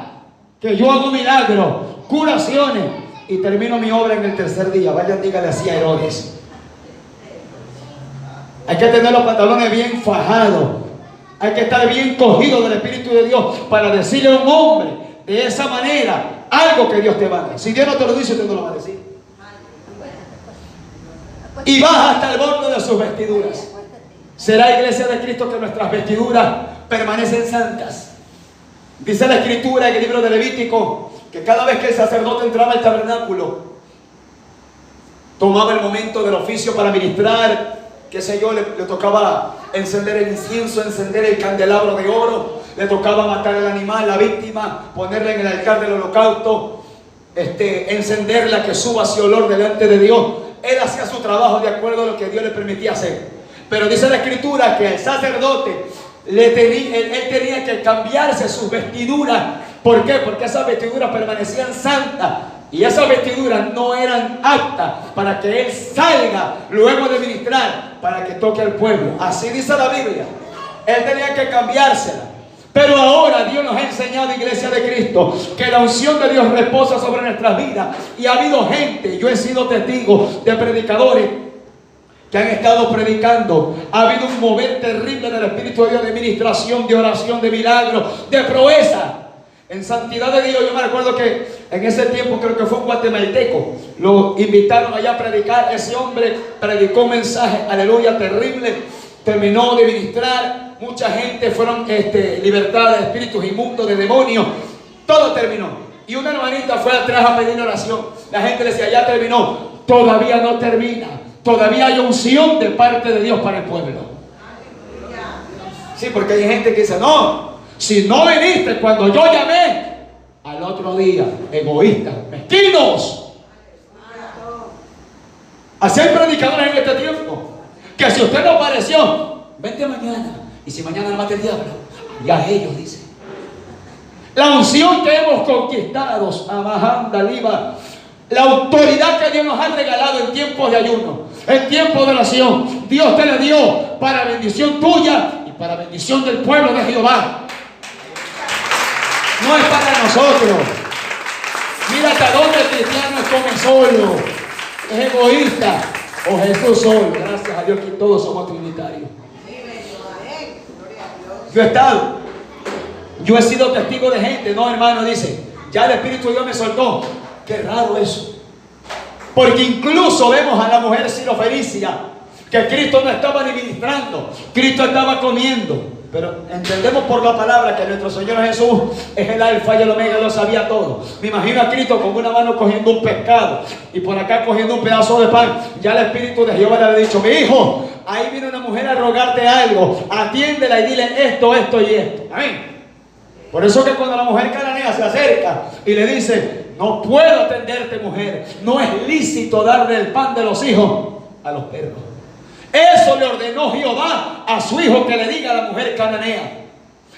que yo hago milagros, curaciones y termino mi obra en el tercer día. Vayan, dígale así a Herodes. Hay que tener los pantalones bien fajados. Hay que estar bien cogido del Espíritu de Dios para decirle a un hombre de esa manera algo que Dios te manda. Si Dios no te lo dice, usted no lo va a decir. Y baja hasta el borde de sus vestiduras. Será iglesia de Cristo que nuestras vestiduras permanecen santas. Dice la Escritura en el libro de Levítico que cada vez que el sacerdote entraba al tabernáculo, tomaba el momento del oficio para ministrar, qué sé yo, le tocaba encender el incienso, encender el candelabro de oro, le tocaba matar al animal, la víctima, ponerla en el altar del holocausto, encenderla, que suba ese olor delante de Dios. Él hacía su trabajo de acuerdo a lo que Dios le permitía hacer. Pero dice la Escritura que el sacerdote él tenía que cambiarse sus vestiduras. ¿Por qué? Porque esas vestiduras permanecían santas. Y esas vestiduras no eran aptas para que él salga luego de ministrar, para que toque al pueblo. Así dice la Biblia. Él tenía que cambiársela. Pero ahora Dios nos ha enseñado, iglesia de Cristo, que la unción de Dios reposa sobre nuestras vidas. Y ha habido gente, yo he sido testigo de predicadores que han estado predicando. Ha habido un mover terrible del Espíritu de Dios, de ministración, de oración, de milagros, de proeza. En santidad de Dios, yo me recuerdo que en ese tiempo, creo que fue un guatemalteco, lo invitaron allá a predicar. Ese hombre predicó un mensaje, aleluya, terrible. Terminó de ministrar, mucha gente fueron libertada de espíritus inmundos, de demonios. Todo terminó. Y una hermanita fue atrás a pedir oración. La gente le decía: ya terminó. Todavía no termina. Todavía hay unción de parte de Dios para el pueblo. Sí, porque hay gente que dice: no, si no viniste cuando yo llamé, al otro día, egoístas, mezquinos. Así hay predicadores en este tiempo, que si usted no apareció, vente mañana. Y si mañana no mate el diablo, ya ellos dicen. La unción que hemos conquistado, Amahanda Liba, la autoridad que Dios nos ha regalado en tiempos de ayuno, en tiempos de oración, Dios te la dio para bendición tuya y para bendición del pueblo de Jehová. No es para nosotros. Mira hasta dónde el cristiano es come solo, es egoísta, o Jesús solo. Gracias a Dios que todos somos trinitarios. Yo he sido testigo de gente, no hermano, dice, ya el Espíritu de Dios me soltó. Qué raro eso. Porque incluso vemos a la mujer sirofenicia, que Cristo no estaba ni ministrando, Cristo estaba comiendo. Pero entendemos por la palabra que nuestro Señor Jesús es el alfa y el omega, lo sabía todo. Me imagino a Cristo con una mano cogiendo un pescado y por acá cogiendo un pedazo de pan. Ya el Espíritu de Jehová le había dicho: mi hijo, ahí viene una mujer a rogarte algo, atiéndela y dile esto, esto y esto. Amén. Por eso que cuando la mujer cananea se acerca y le dice: no puedo atenderte, mujer, no es lícito darle el pan de los hijos a los perros. Eso le ordenó Jehová a su hijo que le diga a la mujer cananea.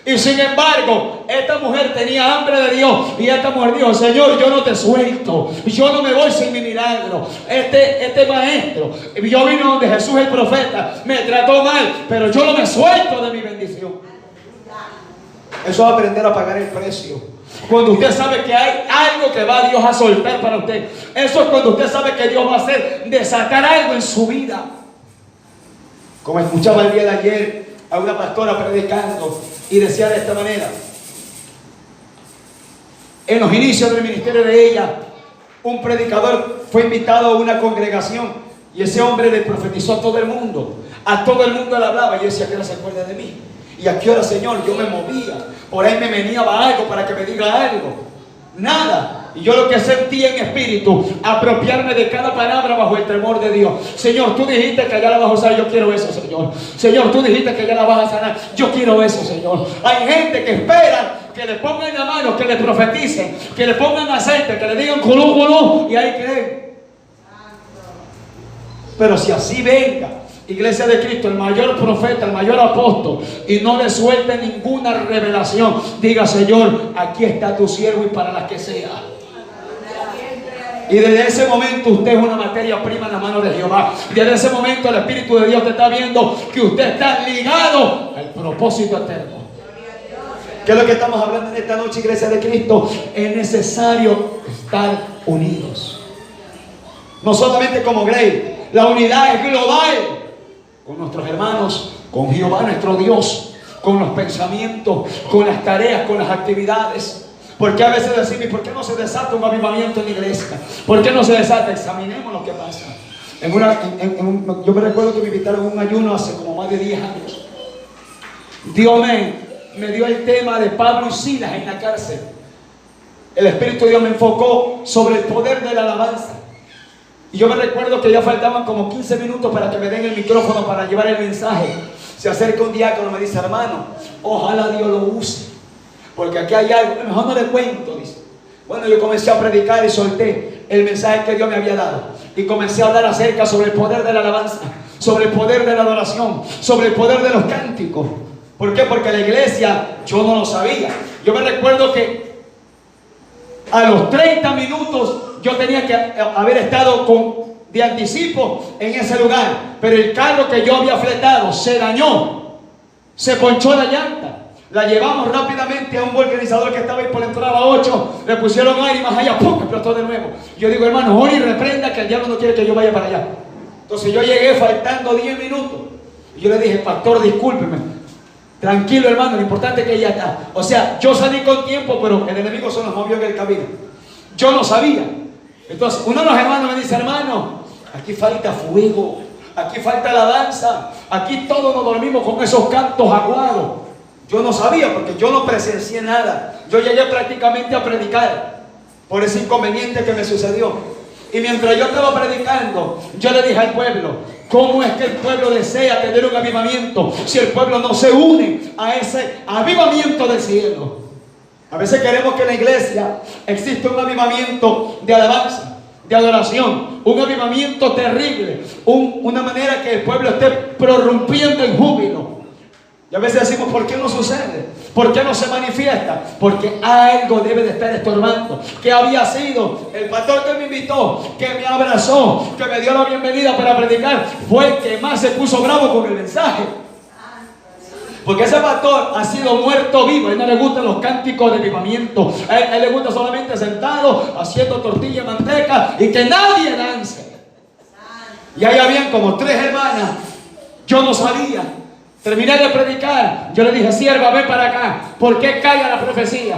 Y sin embargo, esta mujer tenía hambre de Dios. Y esta mujer dijo: Señor, yo no te suelto. Yo no me voy sin mi milagro. Este maestro, yo vine donde Jesús el profeta, me trató mal, pero yo no me suelto de mi bendición. Eso es aprender a pagar el precio. Cuando usted sabe que hay algo que va Dios a soltar para usted. Eso es cuando usted sabe que Dios va a hacer desatar algo en su vida. Como escuchaba el día de ayer a una pastora predicando y decía de esta manera: en los inicios del ministerio de ella, un predicador fue invitado a una congregación y ese hombre le profetizó a todo el mundo le hablaba, y yo decía: ¿a qué hora se acuerda de mí? ¿Y a qué hora, Señor? Yo me movía, por ahí me venía algo para que me diga algo. Nada. Y yo lo que sentí en espíritu, apropiarme de cada palabra bajo el temor de Dios. Señor, tú dijiste que allá la vas a usar, yo quiero eso, Señor. Señor, tú dijiste que allá la vas a sanar, yo quiero eso, Señor. Hay gente que espera que le pongan la mano, que le profeticen, que le pongan aceite, que le digan culú, culú, y ahí creen. Pero si así venga, Iglesia de Cristo, el mayor profeta, el mayor apóstol, y no le suelte ninguna revelación, diga: Señor, aquí está tu siervo y para las que sea. Y desde ese momento usted es una materia prima en la mano de Jehová. Desde ese momento el Espíritu de Dios te está viendo que usted está ligado al propósito eterno. ¿Qué es lo que estamos hablando en esta noche, Iglesia de Cristo? Es necesario estar unidos. No solamente como Grey, la unidad es global. Con nuestros hermanos, con Jehová nuestro Dios, con los pensamientos, con las tareas, con las actividades. Porque a veces decimos: ¿por qué no se desata un avivamiento en la iglesia? ¿Por qué no se desata? Examinemos lo que pasa. Yo me recuerdo que me invitaron a un ayuno hace como más de 10 años. Dios me dio el tema de Pablo y Silas en la cárcel. El Espíritu de Dios me enfocó sobre el poder de la alabanza. Y yo me recuerdo que ya faltaban como 15 minutos para que me den el micrófono para llevar el mensaje. Se acerca un diácono y me dice: hermano, ojalá Dios lo use, porque aquí hay algo, mejor no le cuento, dice. Bueno, yo comencé a predicar y solté el mensaje que Dios me había dado. Y comencé a hablar acerca sobre el poder de la alabanza, sobre el poder de la adoración, sobre el poder de los cánticos. ¿Por qué? Porque la iglesia yo no lo sabía. Yo me recuerdo que a los 30 minutos yo tenía que haber estado de anticipo en ese lugar. Pero el carro que yo había fletado se dañó, se ponchó la llanta. La llevamos rápidamente a un vulcanizador que estaba ahí por la entrada 8. Le pusieron aire y más allá, ¡pum!, explotó de nuevo. Yo digo: hermano, ore y reprenda que el diablo no quiere que yo vaya para allá. Entonces yo llegué faltando 10 minutos. Y yo le dije: pastor, discúlpeme. Tranquilo, hermano, lo importante es que ella está. O sea, yo salí con tiempo, pero el enemigo se nos movió en el camino. Yo no sabía. Entonces uno de los hermanos me dice: hermano, aquí falta fuego, aquí falta la danza, aquí todos nos dormimos con esos cantos aguados. Yo no sabía porque yo no presencié nada. Yo llegué prácticamente a predicar por ese inconveniente que me sucedió. Y mientras yo estaba predicando, yo le dije al pueblo: ¿cómo es que el pueblo desea tener un avivamiento si el pueblo no se une a ese avivamiento del cielo? A veces queremos que en la iglesia exista un avivamiento de alabanza, de adoración, un avivamiento terrible, una manera que el pueblo esté prorrumpiendo en júbilo. Y a veces decimos: ¿por qué no sucede? ¿Por qué no se manifiesta? Porque algo debe de estar estorbando. ¿Qué había sido? El pastor que me invitó, que me abrazó, que me dio la bienvenida para predicar, fue el que más se puso bravo con el mensaje. Porque ese pastor ha sido muerto vivo. A él no le gustan los cánticos de avivamiento. A él le gusta solamente sentado haciendo tortilla de manteca y que nadie dance. Y ahí habían como 3 hermanas. Yo no sabía. Terminé de predicar. Yo le dije, sierva, ven para acá. ¿Por qué calla la profecía?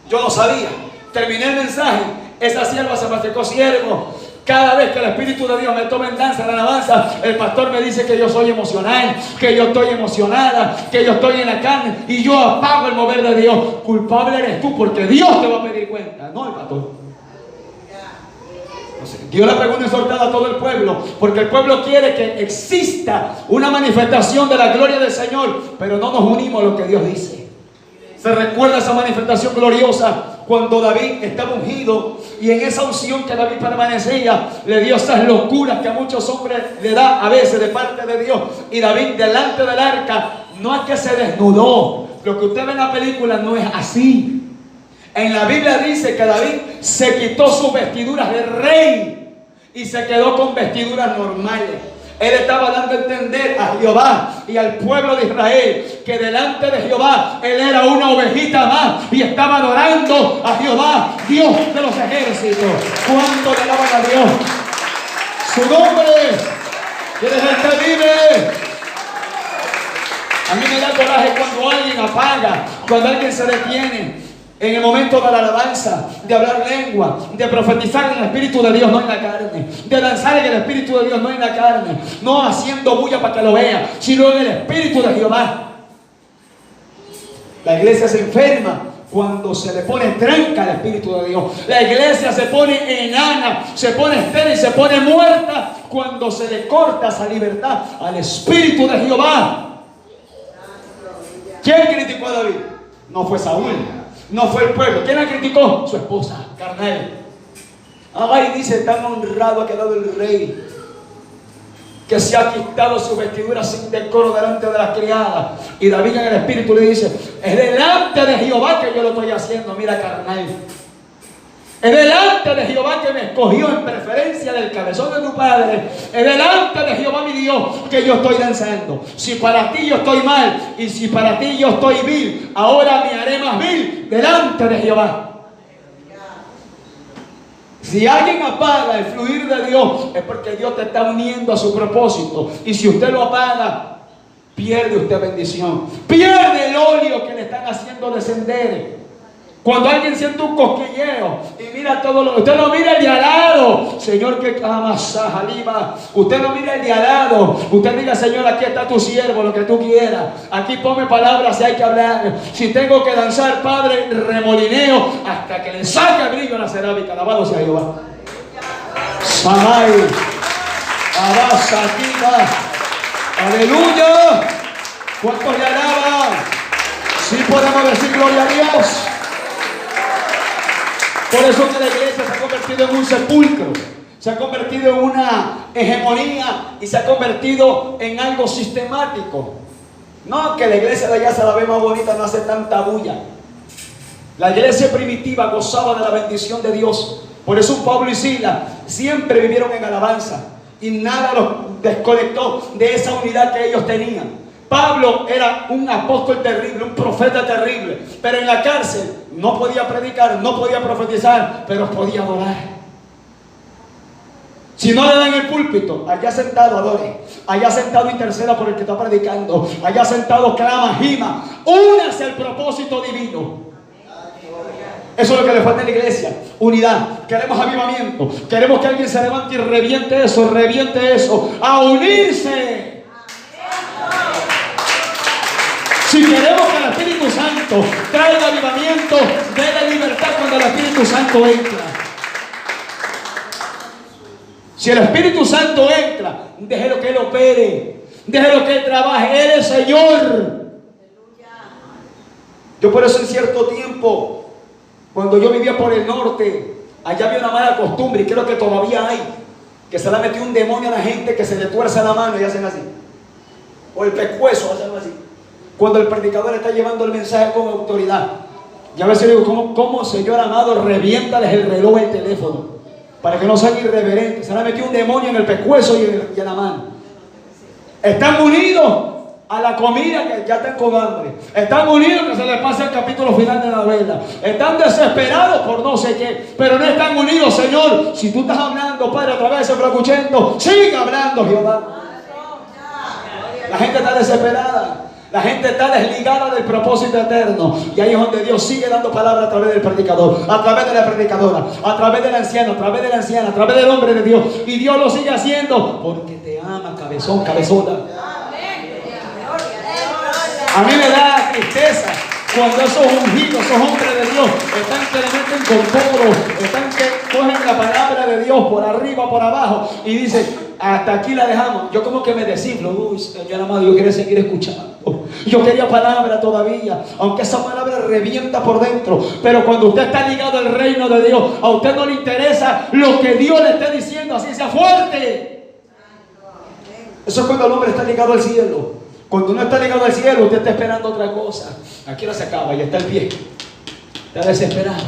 Yo no sabía. Terminé el mensaje. Esa sierva se me acercó, siervo. Cada vez que el Espíritu de Dios me toma en danza, en alabanza, el pastor me dice que yo soy emocional, que yo estoy emocionada, que yo estoy en la carne y yo apago el mover de Dios. Culpable eres tú porque Dios te va a pedir cuenta, no el pastor. Dios le pegó una exhortada a todo el pueblo, porque el pueblo quiere que exista una manifestación de la gloria del Señor, pero no nos unimos a lo que Dios dice. Se recuerda esa manifestación gloriosa cuando David estaba ungido y en esa unción que David permanecía le dio esas locuras que a muchos hombres le da a veces de parte de Dios. Y David delante del arca no es que se desnudó, lo que usted ve en la película no es así. En la Biblia dice que David se quitó sus vestiduras de rey y se quedó con vestiduras normales. Él estaba dando a entender a Jehová y al pueblo de Israel que delante de Jehová él era una ovejita más y estaba adorando a Jehová, Dios de los ejércitos. ¿Cuánto le alaban a Dios? Su nombre, que desde el que vive. A mí me da coraje cuando alguien apaga, cuando alguien se detiene en el momento de la alabanza, de hablar lengua, de profetizar en el Espíritu de Dios, no en la carne, de danzar en el Espíritu de Dios, no en la carne, no haciendo bulla para que lo vea, sino en el Espíritu de Jehová. La iglesia se enferma cuando se le pone tranca al Espíritu de Dios. La iglesia se pone enana, se pone estéril, se pone muerta cuando se le corta esa libertad al Espíritu de Jehová. ¿Quién criticó a David? No fue Saúl. No fue el pueblo. ¿Quién la criticó? Su esposa, Carmel. Ay, dice, tan honrado ha quedado el rey, que se ha quitado su vestidura sin decoro delante de las criadas. Y David en el espíritu le dice, es delante de Jehová que yo lo estoy haciendo. Mira, Carmel, es delante de Jehová que me escogió en preferencia del cabezón de tu padre. Es delante de Jehová mi Dios que yo estoy danzando. Si para ti yo estoy mal y si para ti yo estoy vil, ahora me haré más vil delante de Jehová. Si alguien apaga el fluir de Dios es porque Dios te está uniendo a su propósito. Y si usted lo apaga, pierde usted bendición. Pierde el óleo que le están haciendo descender. Cuando alguien siente un cosquilleo y mira todo lo, usted lo mira el de al lado, Señor, que amasa, Lima. Usted no mira el de al lado. Usted diga, Señor, aquí está tu siervo, lo que tú quieras. Aquí ponme palabras si hay que hablar. Si tengo que danzar, Padre, remolineo hasta que le saque el brillo a la cerámica. Alabado sea Jehová. Samay, abasa, Kima. Aleluya. ¿Cuántos le alaban? Sí podemos decir gloria a Dios. Por eso que la iglesia se ha convertido en un sepulcro, se ha convertido en una hegemonía y se ha convertido en algo sistemático. No, que la iglesia de allá se la ve más bonita, no hace tanta bulla. La iglesia primitiva gozaba de la bendición de Dios. Por eso Pablo y Silas siempre vivieron en alabanza y nada los desconectó de esa unidad que ellos tenían. Pablo era un apóstol terrible, un profeta terrible, pero en la cárcel no podía predicar, no podía profetizar, pero podía adorar. Si no le dan el púlpito, allá sentado adore, allá sentado interceda por el que está predicando, allá sentado clama, gima, únase al propósito divino. Eso es lo que le falta a la iglesia, unidad. Queremos avivamiento, queremos que alguien se levante y reviente eso, a unirse. Si queremos que el Espíritu Santo traiga avivamiento, dé libertad cuando el Espíritu Santo entra. Si el Espíritu Santo entra, déjelo que Él opere, déjelo que Él trabaje. Él es Señor. Yo por eso en cierto tiempo, cuando yo vivía por el norte, allá había una mala costumbre, y creo que todavía hay, que se le metió un demonio a la gente que se le tuerce la mano y hacen así, o el pescuezo, hacen así. Cuando el predicador está llevando el mensaje con autoridad, y a veces digo, ¿cómo, Señor amado, reviéntales el reloj y el teléfono para que no sean irreverentes? Se le ha metido un demonio en el pescuezo y en la mano. Están unidos, a la comida que ya están con hambre. Están unidos que se les pase el capítulo final de la novela. Están desesperados por no sé qué, pero no están unidos. Señor, si tú estás hablando, Padre, a través de ese flacuchento, sigue hablando, Jehová. La gente está desesperada. La gente está desligada del propósito eterno. Y ahí es donde Dios sigue dando palabra a través del predicador, a través de la predicadora, a través del anciano, a través de la anciana, a través del hombre de Dios. Y Dios lo sigue haciendo porque te ama, cabezón, cabezona. A mí me da tristeza cuando esos ungidos, esos hombres de Dios están que le meten con todo, están que cogen la palabra de Dios por arriba, por abajo y dicen, hasta aquí la dejamos. Yo como que me desinflo. Uy, Señor amado, yo quería seguir escuchando. Yo quería palabra todavía, aunque esa palabra revienta por dentro. Pero cuando usted está ligado al reino de Dios, a usted no le interesa lo que Dios le esté diciendo, así sea fuerte. Eso es cuando el hombre está ligado al cielo. Cuando uno está ligado al cielo, usted está esperando otra cosa. Aquí ahora se acaba y está el pie. Está desesperado.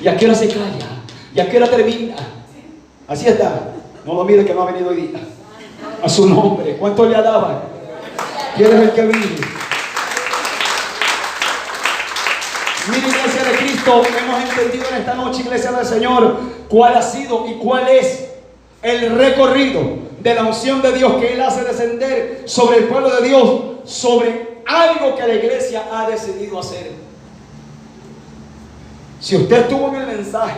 Y aquí ahora se calla. Y aquí ahora termina. Así está. No lo mire que no ha venido hoy día. A su nombre. ¿Cuánto le alaban? ¿Quién es el que vive? Mire, iglesia de Cristo, hemos entendido en esta noche, iglesia del Señor, cuál ha sido y cuál es el recorrido de la unción de Dios que Él hace descender sobre el pueblo de Dios, sobre algo que la iglesia ha decidido hacer. Si usted estuvo en el mensaje,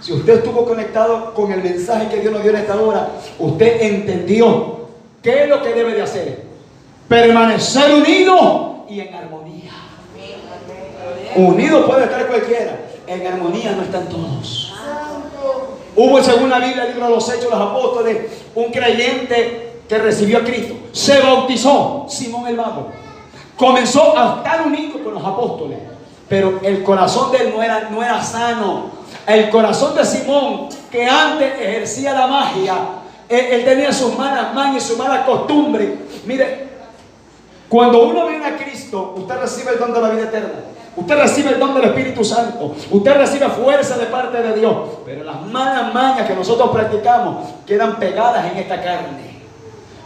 si usted estuvo conectado con el mensaje que Dios nos dio en esta hora, usted entendió qué es lo que debe de hacer: permanecer unido y en armonía. Unido puede estar cualquiera, en armonía no están todos. Hubo, según la Biblia, el libro de los Hechos de los Apóstoles, un creyente que recibió a Cristo. Se bautizó, Simón el Mago. Comenzó a estar unido con los apóstoles, pero el corazón de él no era sano. El corazón de Simón, que antes ejercía la magia, él tenía sus malas mañas y su mala costumbre. Mire, cuando uno viene a Cristo, usted recibe el don de la vida eterna. Usted recibe el don del Espíritu Santo. Usted recibe fuerza de parte de Dios. Pero las malas mañas que nosotros practicamos quedan pegadas en esta carne.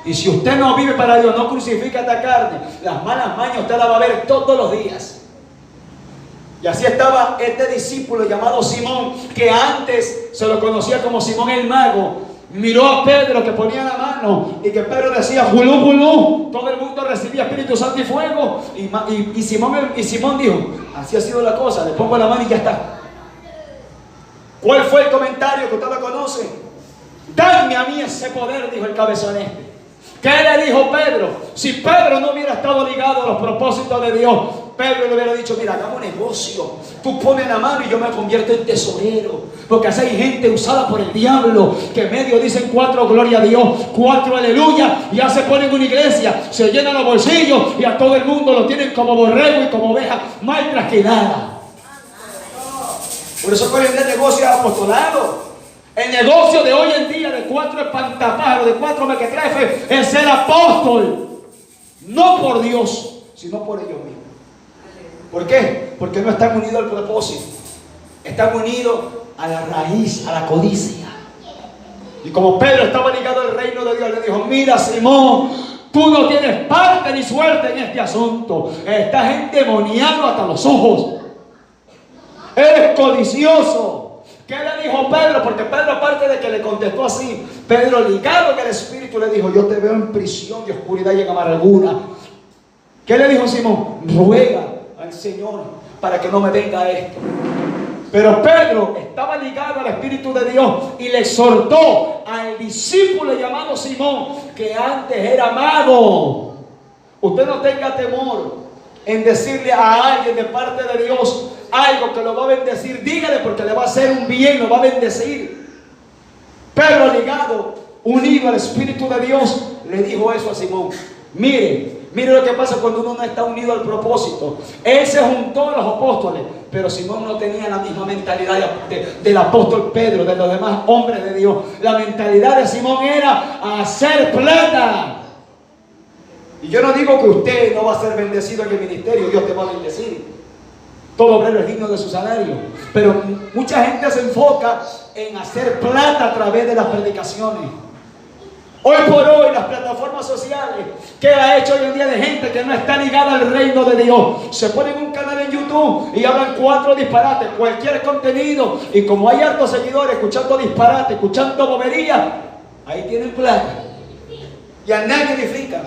Y si usted no vive para Dios, no crucifica esta carne, las malas mañas usted las va a ver todos los días. Y así estaba este discípulo llamado Simón, que antes se lo conocía como Simón el Mago. Miró a Pedro que ponía la mano y que Pedro decía julú, julú. Todo el mundo recibía Espíritu Santo y fuego. Y Simón dijo, así ha sido la cosa, le pongo la mano y ya está. ¿Cuál fue el comentario que usted lo conoce? Dame a mí ese poder, dijo el cabezón este. ¿Qué le dijo Pedro? Si Pedro no hubiera estado ligado a los propósitos de Dios, Pedro le hubiera dicho, mira, hagamos negocio. Tú pones la mano y yo me convierto en tesorero. Porque así hay gente usada por el diablo, que medio dicen 4 gloria a Dios, 4 aleluya, y ya se ponen una iglesia, se llenan los bolsillos y a todo el mundo lo tienen como borrego y como oveja mal trasquilada. Por eso hoy en día el negocio es apostolado. El negocio de hoy en día de 4 espantapájaros, de 4 mequetrefes, es ser apóstol. No por Dios, sino por ellos mismos. ¿Por qué? Porque no están unidos al propósito. Están unidos a la raíz, a la codicia. Y como Pedro estaba ligado al reino de Dios, le dijo, mira Simón, tú no tienes parte ni suerte en este asunto. Estás endemoniado hasta los ojos. Eres codicioso. ¿Qué le dijo Pedro? Porque Pedro, aparte de que le contestó así, Pedro, ligado en el Espíritu, le dijo, yo te veo en prisión de oscuridad y en amargura. ¿Qué le dijo Simón? Ruega al Señor para que no me venga esto. Pero Pedro estaba ligado al Espíritu de Dios y le exhortó al discípulo llamado Simón, que antes era mago. Usted no tenga temor en decirle a alguien de parte de Dios algo que lo va a bendecir. Dígale, porque le va a hacer un bien, lo va a bendecir. Pedro, ligado, unido al Espíritu de Dios, le dijo eso a Simón. Mire lo que pasa cuando uno no está unido al propósito. Él se juntó a los apóstoles, pero Simón no tenía la misma mentalidad del apóstol Pedro, de los demás hombres de Dios. La mentalidad de Simón era hacer plata. Y yo no digo que usted no va a ser bendecido en el ministerio, Dios te va a bendecir. Todo obrero es digno de su salario. Pero mucha gente se enfoca en hacer plata a través de las predicaciones. Hoy por hoy las plataformas sociales, ¿qué ha hecho hoy en día de gente que no está ligada al reino de Dios? Se ponen un canal en YouTube y hablan 4 disparates, cualquier contenido, y como hay hartos seguidores escuchando disparates, escuchando bobería, ahí tienen plata y a nadie edifica.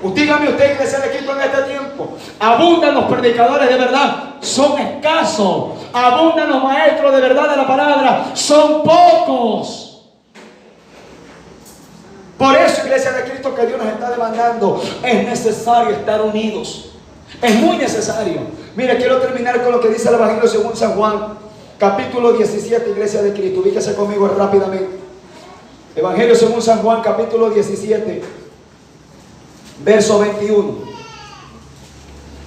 Dígame usted, iglesia de Cristo, en este tiempo abundan los predicadores de verdad, son escasos. Abundan los maestros de verdad de la palabra, son pocos. Por eso, iglesia de Cristo, que Dios nos está demandando, es necesario estar unidos. Es muy necesario. Mire, quiero terminar con lo que dice el Evangelio según San Juan, capítulo 17, iglesia de Cristo. Ubíquese conmigo rápidamente. Evangelio según San Juan, capítulo 17, verso 21.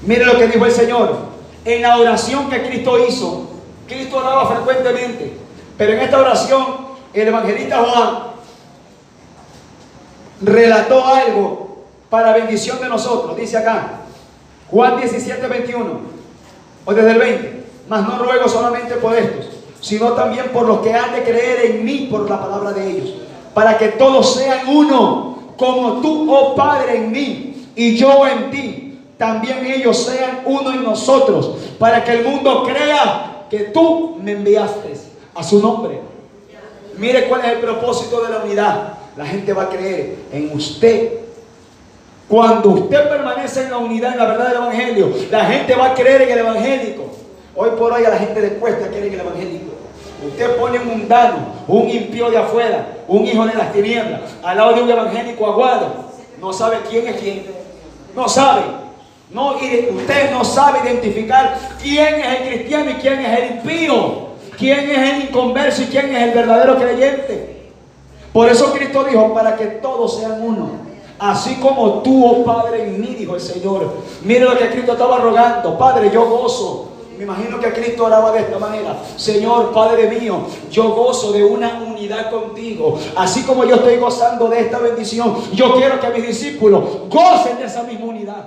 Mire lo que dijo el Señor. En la oración que Cristo hizo, Cristo oraba frecuentemente, pero en esta oración, el evangelista Juan relató algo para bendición de nosotros. Dice acá, Juan 17, 21, o desde el 20. Mas no ruego solamente por estos, sino también por los que han de creer en mí por la palabra de ellos, para que todos sean uno, como tú, oh Padre, en mí y yo en ti, también ellos sean uno en nosotros, para que el mundo crea que tú me enviaste a su nombre. Mire cuál es el propósito de la unidad. La gente va a creer en usted. Cuando usted permanece en la unidad, en la verdad del evangelio, la gente va a creer en el evangélico. Hoy por hoy a la gente le cuesta creer en el evangélico. Usted pone un mundano, un impío de afuera, un hijo de las tinieblas, al lado de un evangélico aguado, no sabe quién es quién. No sabe. No, usted no sabe identificar quién es el cristiano y quién es el impío, quién es el inconverso y quién es el verdadero creyente. Por eso Cristo dijo, para que todos sean uno, así como tú, oh Padre, en mí, dijo el Señor. Mire lo que Cristo estaba rogando. Padre, yo gozo. Me imagino que Cristo oraba de esta manera. Señor, Padre mío, yo gozo de una unidad contigo. Así como yo estoy gozando de esta bendición, yo quiero que mis discípulos gocen de esa misma unidad.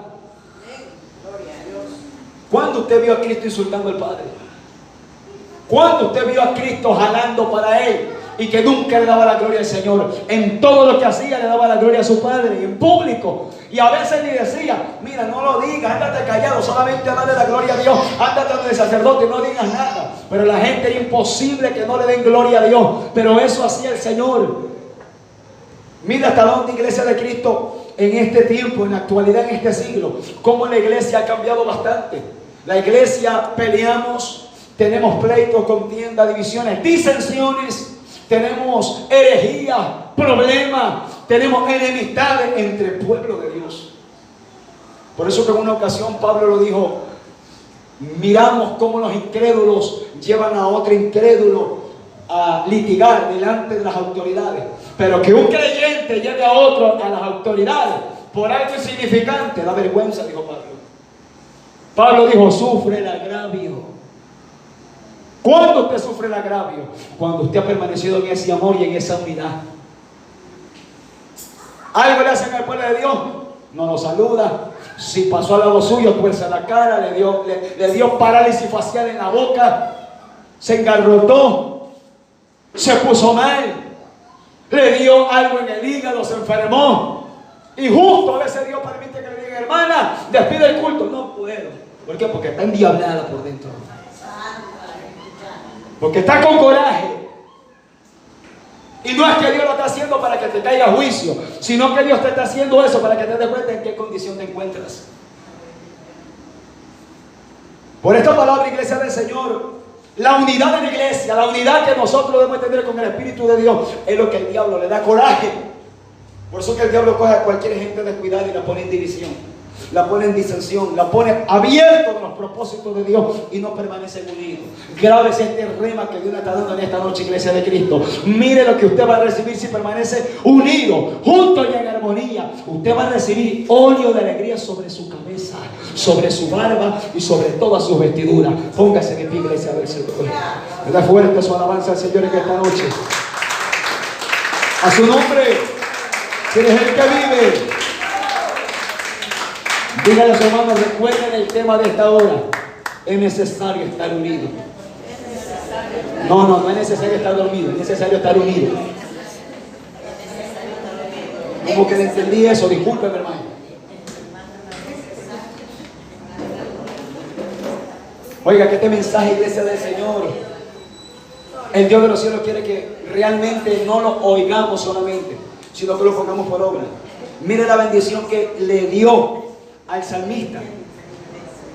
¿Cuándo usted vio a Cristo insultando al Padre? ¿Cuándo usted vio a Cristo jalando para Él y que nunca le daba la gloria al Señor? En todo lo que hacía le daba la gloria a su Padre, en público. Y a veces ni decía, mira, no lo digas, ándate callado, solamente dale la gloria a Dios, ándate donde el sacerdote, no digas nada. Pero la gente es imposible que no le den gloria a Dios, pero eso hacía el Señor. Mira hasta dónde, iglesia de Cristo, en este tiempo, en la actualidad, en este siglo, cómo la iglesia ha cambiado bastante. La iglesia peleamos, tenemos pleitos, contiendas, divisiones, disensiones, tenemos herejías, problemas, tenemos enemistades entre el pueblo de Dios. Por eso que en una ocasión Pablo lo dijo, miramos cómo los incrédulos llevan a otro incrédulo a litigar delante de las autoridades, pero que un creyente lleve a otro a las autoridades por algo insignificante da vergüenza, dijo Pablo. Pablo dijo, sufre el agravio. ¿Cuándo usted sufre el agravio? Cuando usted ha permanecido en ese amor y en esa unidad. Algo le hacen al pueblo de Dios, no lo saluda. Si pasó al lado suyo, tuerce la cara, le dio parálisis facial en la boca, se engarrotó, se puso mal, le dio algo en el hígado, se enfermó. Y justo a veces Dios permite que le diga, hermana, despide el culto. No puedo. ¿Por qué? Porque está endiablada por dentro. Porque está con coraje. Y no es que Dios lo está haciendo para que te caiga juicio, sino que Dios te está haciendo eso para que te des cuenta en qué condición te encuentras. Por esta palabra, iglesia del Señor, la unidad de la iglesia, la unidad que nosotros debemos tener con el Espíritu de Dios, es lo que el diablo le da coraje. Por eso que el diablo coge a cualquier gente descuidada y la pone en división, la pone en disensión, la pone abierto de los propósitos de Dios y no permanecen unidos. Grave es este rema que Dios le está dando en esta noche, iglesia de Cristo. Mire lo que usted va a recibir si permanece unido, junto y en armonía. Usted va a recibir óleo de alegría sobre su cabeza, sobre su barba y sobre todas sus vestiduras. Póngase de pie, iglesia del Señor. Le da fuerte su alabanza al Señor en esta noche. A su nombre, que es el que vive. Dígale a su hermano, recuerden el tema de esta hora. Es necesario estar unido. No es necesario estar dormido, es necesario estar unido. Como que le entendí eso, discúlpeme, hermano. Oiga, que este mensaje, iglesia del Señor, el Dios de los cielos quiere que realmente no lo oigamos solamente, sino que lo pongamos por obra. Mire la bendición que le dio al salmista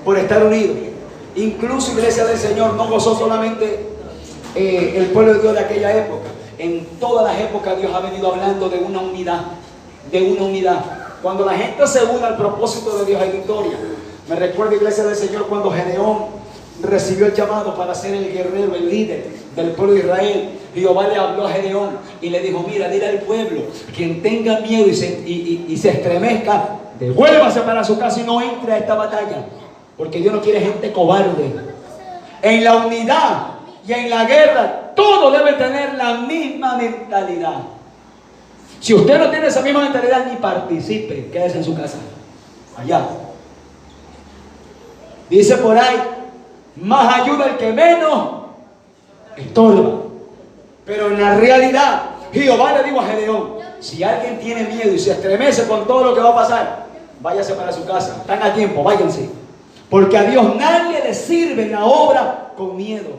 por estar unido. Incluso, iglesia del Señor, no gozó solamente el pueblo de Dios de aquella época. En todas las épocas Dios ha venido hablando de una unidad, de una unidad. Cuando la gente se une al propósito de Dios hay victoria. Me recuerdo, iglesia del Señor, cuando Gedeón recibió el llamado para ser el guerrero, el líder del pueblo de Israel. Jehová le habló a Gedeón y le dijo: mira, dile al pueblo, quien tenga miedo y se estremezca, devuélvase para su casa y no entre a esta batalla, porque Dios no quiere gente cobarde. En la unidad y en la guerra todo debe tener la misma mentalidad. Si usted no tiene esa misma mentalidad, ni participe, quédese en su casa, allá. Dice por ahí: más ayuda el que menos estorba. Pero en la realidad, Jehová le dijo a Gedeón: si alguien tiene miedo y se estremece con todo lo que va a pasar, váyase para su casa, están a tiempo, váyanse. Porque a Dios nadie le sirve en la obra con miedo.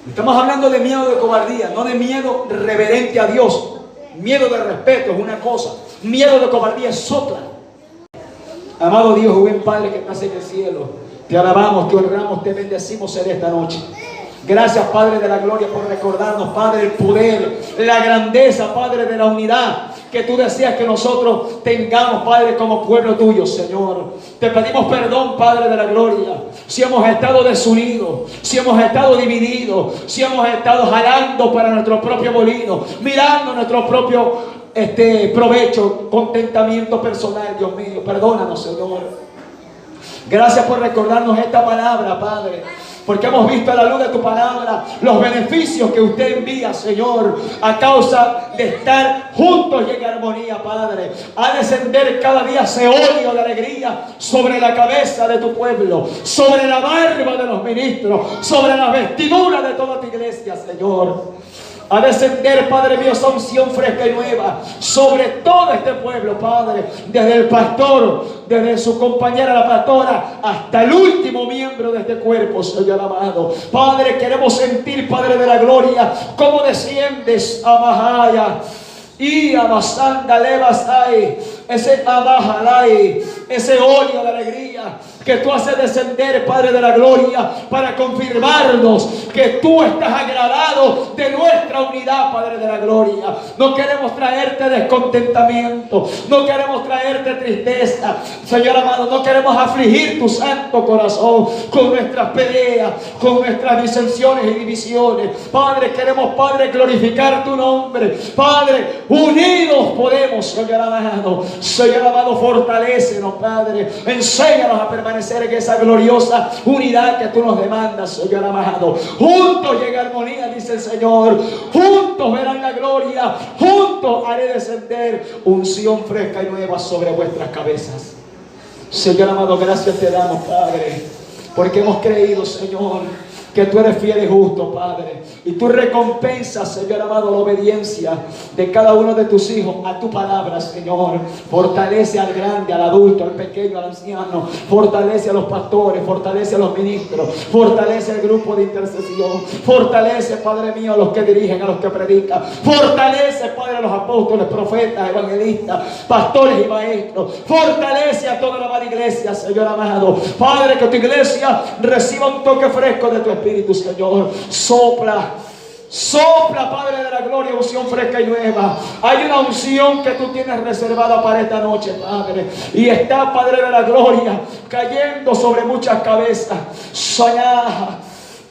Estamos hablando de miedo de cobardía, no de miedo reverente a Dios. Miedo de respeto es una cosa, miedo de cobardía es otra. Amado Dios, buen Padre que estás en el cielo, te alabamos, te honramos, te bendecimos en esta noche. Gracias, Padre de la gloria, por recordarnos, Padre, el poder, la grandeza, Padre, de la unidad que tú deseas que nosotros tengamos, Padre, como pueblo tuyo, Señor. Te pedimos perdón, Padre de la gloria, si hemos estado desunidos, si hemos estado divididos, si hemos estado jalando para nuestro propio molino, mirando nuestro propio provecho, contentamiento personal. Dios mío, perdónanos, Señor. Gracias por recordarnos esta palabra, Padre, porque hemos visto a la luz de tu palabra los beneficios que usted envía, Señor, a causa de estar juntos y en armonía, Padre. A descender cada día ese óleo de alegría sobre la cabeza de tu pueblo, sobre la barba de los ministros, sobre la vestidura de toda tu iglesia, Señor. A descender, Padre mío, esa unción fresca y nueva sobre todo este pueblo, Padre, desde el pastor, desde su compañera la pastora, hasta el último miembro de este cuerpo, Señor amado. Padre, queremos sentir, Padre de la gloria, cómo desciendes a Mahaya y a Basanda Levasai, ese Abajalai, ese óleo de alegría que tú haces descender, Padre de la gloria, para confirmarnos que tú estás agradado de nuestra unidad, Padre de la gloria. No queremos traerte descontentamiento, no queremos traerte tristeza, Señor amado, no queremos afligir tu santo corazón con nuestras peleas, con nuestras disensiones y divisiones. Padre, queremos, Padre, glorificar tu nombre. Padre, unidos podemos, Señor amado. Señor amado, fortalécenos, Padre, enséñanos a permanecer en esa gloriosa unidad que tú nos demandas, Señor amado. Juntos llega armonía, dice el Señor. Juntos verán la gloria. Juntos haré descender unción fresca y nueva sobre vuestras cabezas. Señor amado, gracias te damos, Padre, porque hemos creído, Señor, que tú eres fiel y justo, Padre, y tú recompensas, Señor amado, la obediencia de cada uno de tus hijos a tu palabra, Señor. Fortalece al grande, al adulto, al pequeño, al anciano. Fortalece a los pastores, fortalece a los ministros, fortalece al grupo de intercesión. Fortalece, Padre mío, a los que dirigen, a los que predican. Fortalece, Padre, a los apóstoles, profetas, evangelistas, pastores y maestros. Fortalece a toda la amada iglesia, Señor amado. Padre, que tu iglesia reciba un toque fresco de tu Espíritu, Señor. Sopla, Padre de la gloria, unción fresca y nueva. Hay una unción que tú tienes reservada para esta noche, Padre, y está, Padre de la gloria, cayendo sobre muchas cabezas. Soñá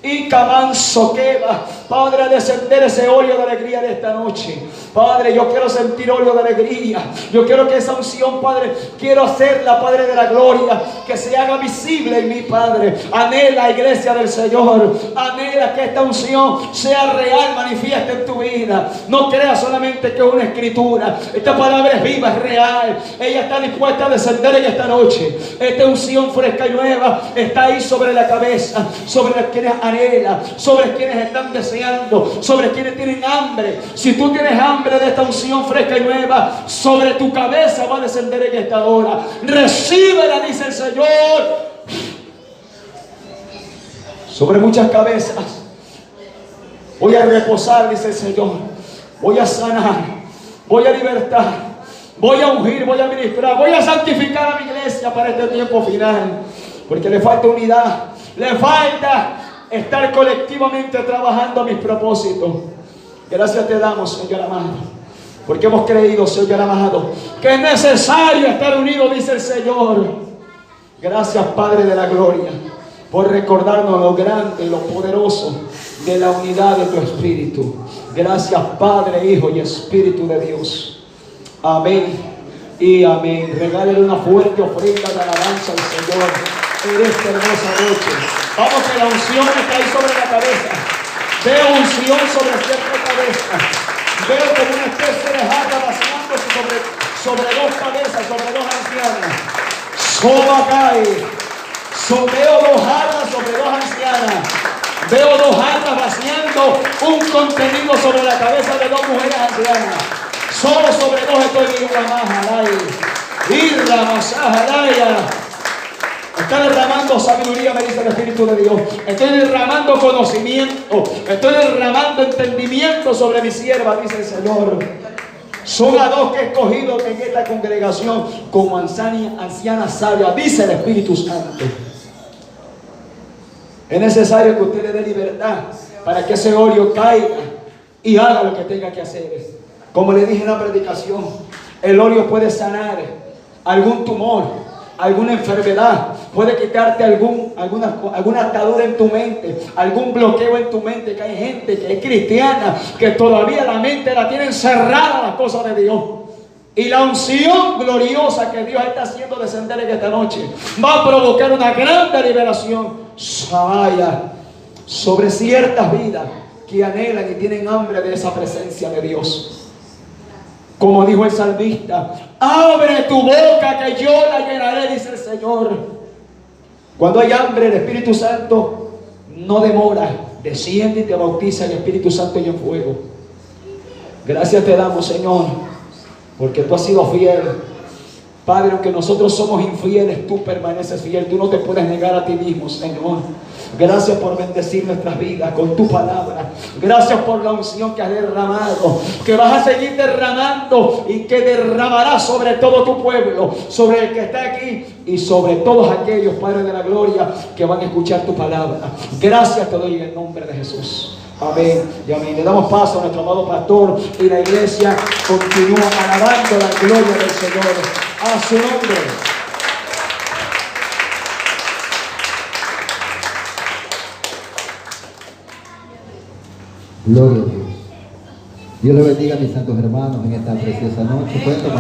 y camanzo queda, Padre, a descender ese óleo de alegría de esta noche. Padre, yo quiero sentir óleo de alegría. Yo quiero que esa unción, Padre, quiero hacerla, Padre de la gloria, que se haga visible en mí, Padre. Anhela, iglesia del Señor, anhela que esta unción sea real, manifiesta en tu vida. No creas solamente que es una escritura. Esta palabra es viva, es real. Ella está dispuesta a descender en esta noche. Esta unción fresca y nueva está ahí sobre la cabeza, sobre quienes anhelan, sobre quienes están deseando, deseando, sobre quienes tienen hambre. Si tú tienes hambre de esta unción fresca y nueva, sobre tu cabeza va a descender en esta hora. Recíbela, dice el Señor. Sobre muchas cabezas voy a reposar, dice el Señor. Voy a sanar, voy a libertar, voy a ungir, voy a ministrar, voy a santificar a mi iglesia para este tiempo final. Porque le falta unidad, le falta estar colectivamente trabajando a mis propósitos. Gracias te damos, Señor amado, porque hemos creído, Señor amado, que es necesario estar unidos, dice el Señor. Gracias, Padre de la gloria, por recordarnos lo grande y lo poderoso de la unidad de tu Espíritu. Gracias, Padre, Hijo y Espíritu de Dios. Amén y amén. Regálele una fuerte ofrenda de alabanza al Señor en esta hermosa noche. Vamos, que la unción está ahí sobre la cabeza. Veo unción sobre cierta cabeza. Veo como una especie de jarra vaciándose sobre dos cabezas, sobre dos ancianas. Veo dos jarras sobre dos ancianas. Veo dos jarras vaciando un contenido sobre la cabeza de dos mujeres ancianas. Solo sobre dos estoy viendo la majalaya. Y la masajalaya. Está derramando sabiduría, me dice el Espíritu de Dios. Estoy derramando conocimiento. Estoy derramando entendimiento sobre mi sierva, dice el Señor. Son las dos que he escogido en esta congregación como anciana sabia, dice el Espíritu Santo. Es necesario que usted le dé libertad para que ese óleo caiga y haga lo que tenga que hacer. Como le dije en la predicación, el óleo puede sanar algún tumor, alguna enfermedad, puede quitarte alguna atadura en tu mente, algún bloqueo en tu mente, que hay gente que es cristiana, que todavía la mente la tiene encerrada a las cosas de Dios. Y la unción gloriosa que Dios está haciendo descender en esta noche va a provocar una gran liberación sobre ciertas vidas que anhelan y tienen hambre de esa presencia de Dios. Como dijo el salmista, abre tu boca que yo la llenaré, dice el Señor. Cuando hay hambre, el Espíritu Santo no demora, desciende y te bautiza en el Espíritu Santo y en fuego. Gracias te damos, Señor, porque tú has sido fiel. Padre, aunque nosotros somos infieles, tú permaneces fiel. Tú no te puedes negar a ti mismo, Señor. Gracias por bendecir nuestras vidas con tu palabra. Gracias por la unción que has derramado, que vas a seguir derramando y que derramarás sobre todo tu pueblo, sobre el que está aquí y sobre todos aquellos, Padre de la gloria, que van a escuchar tu palabra. Gracias te doy en el nombre de Jesús. Amén y amén. Le damos paso a nuestro amado pastor y la iglesia continúa alabando la gloria del Señor. A su nombre. Gloria a Dios. Dios le bendiga a mis santos hermanos en esta preciosa noche.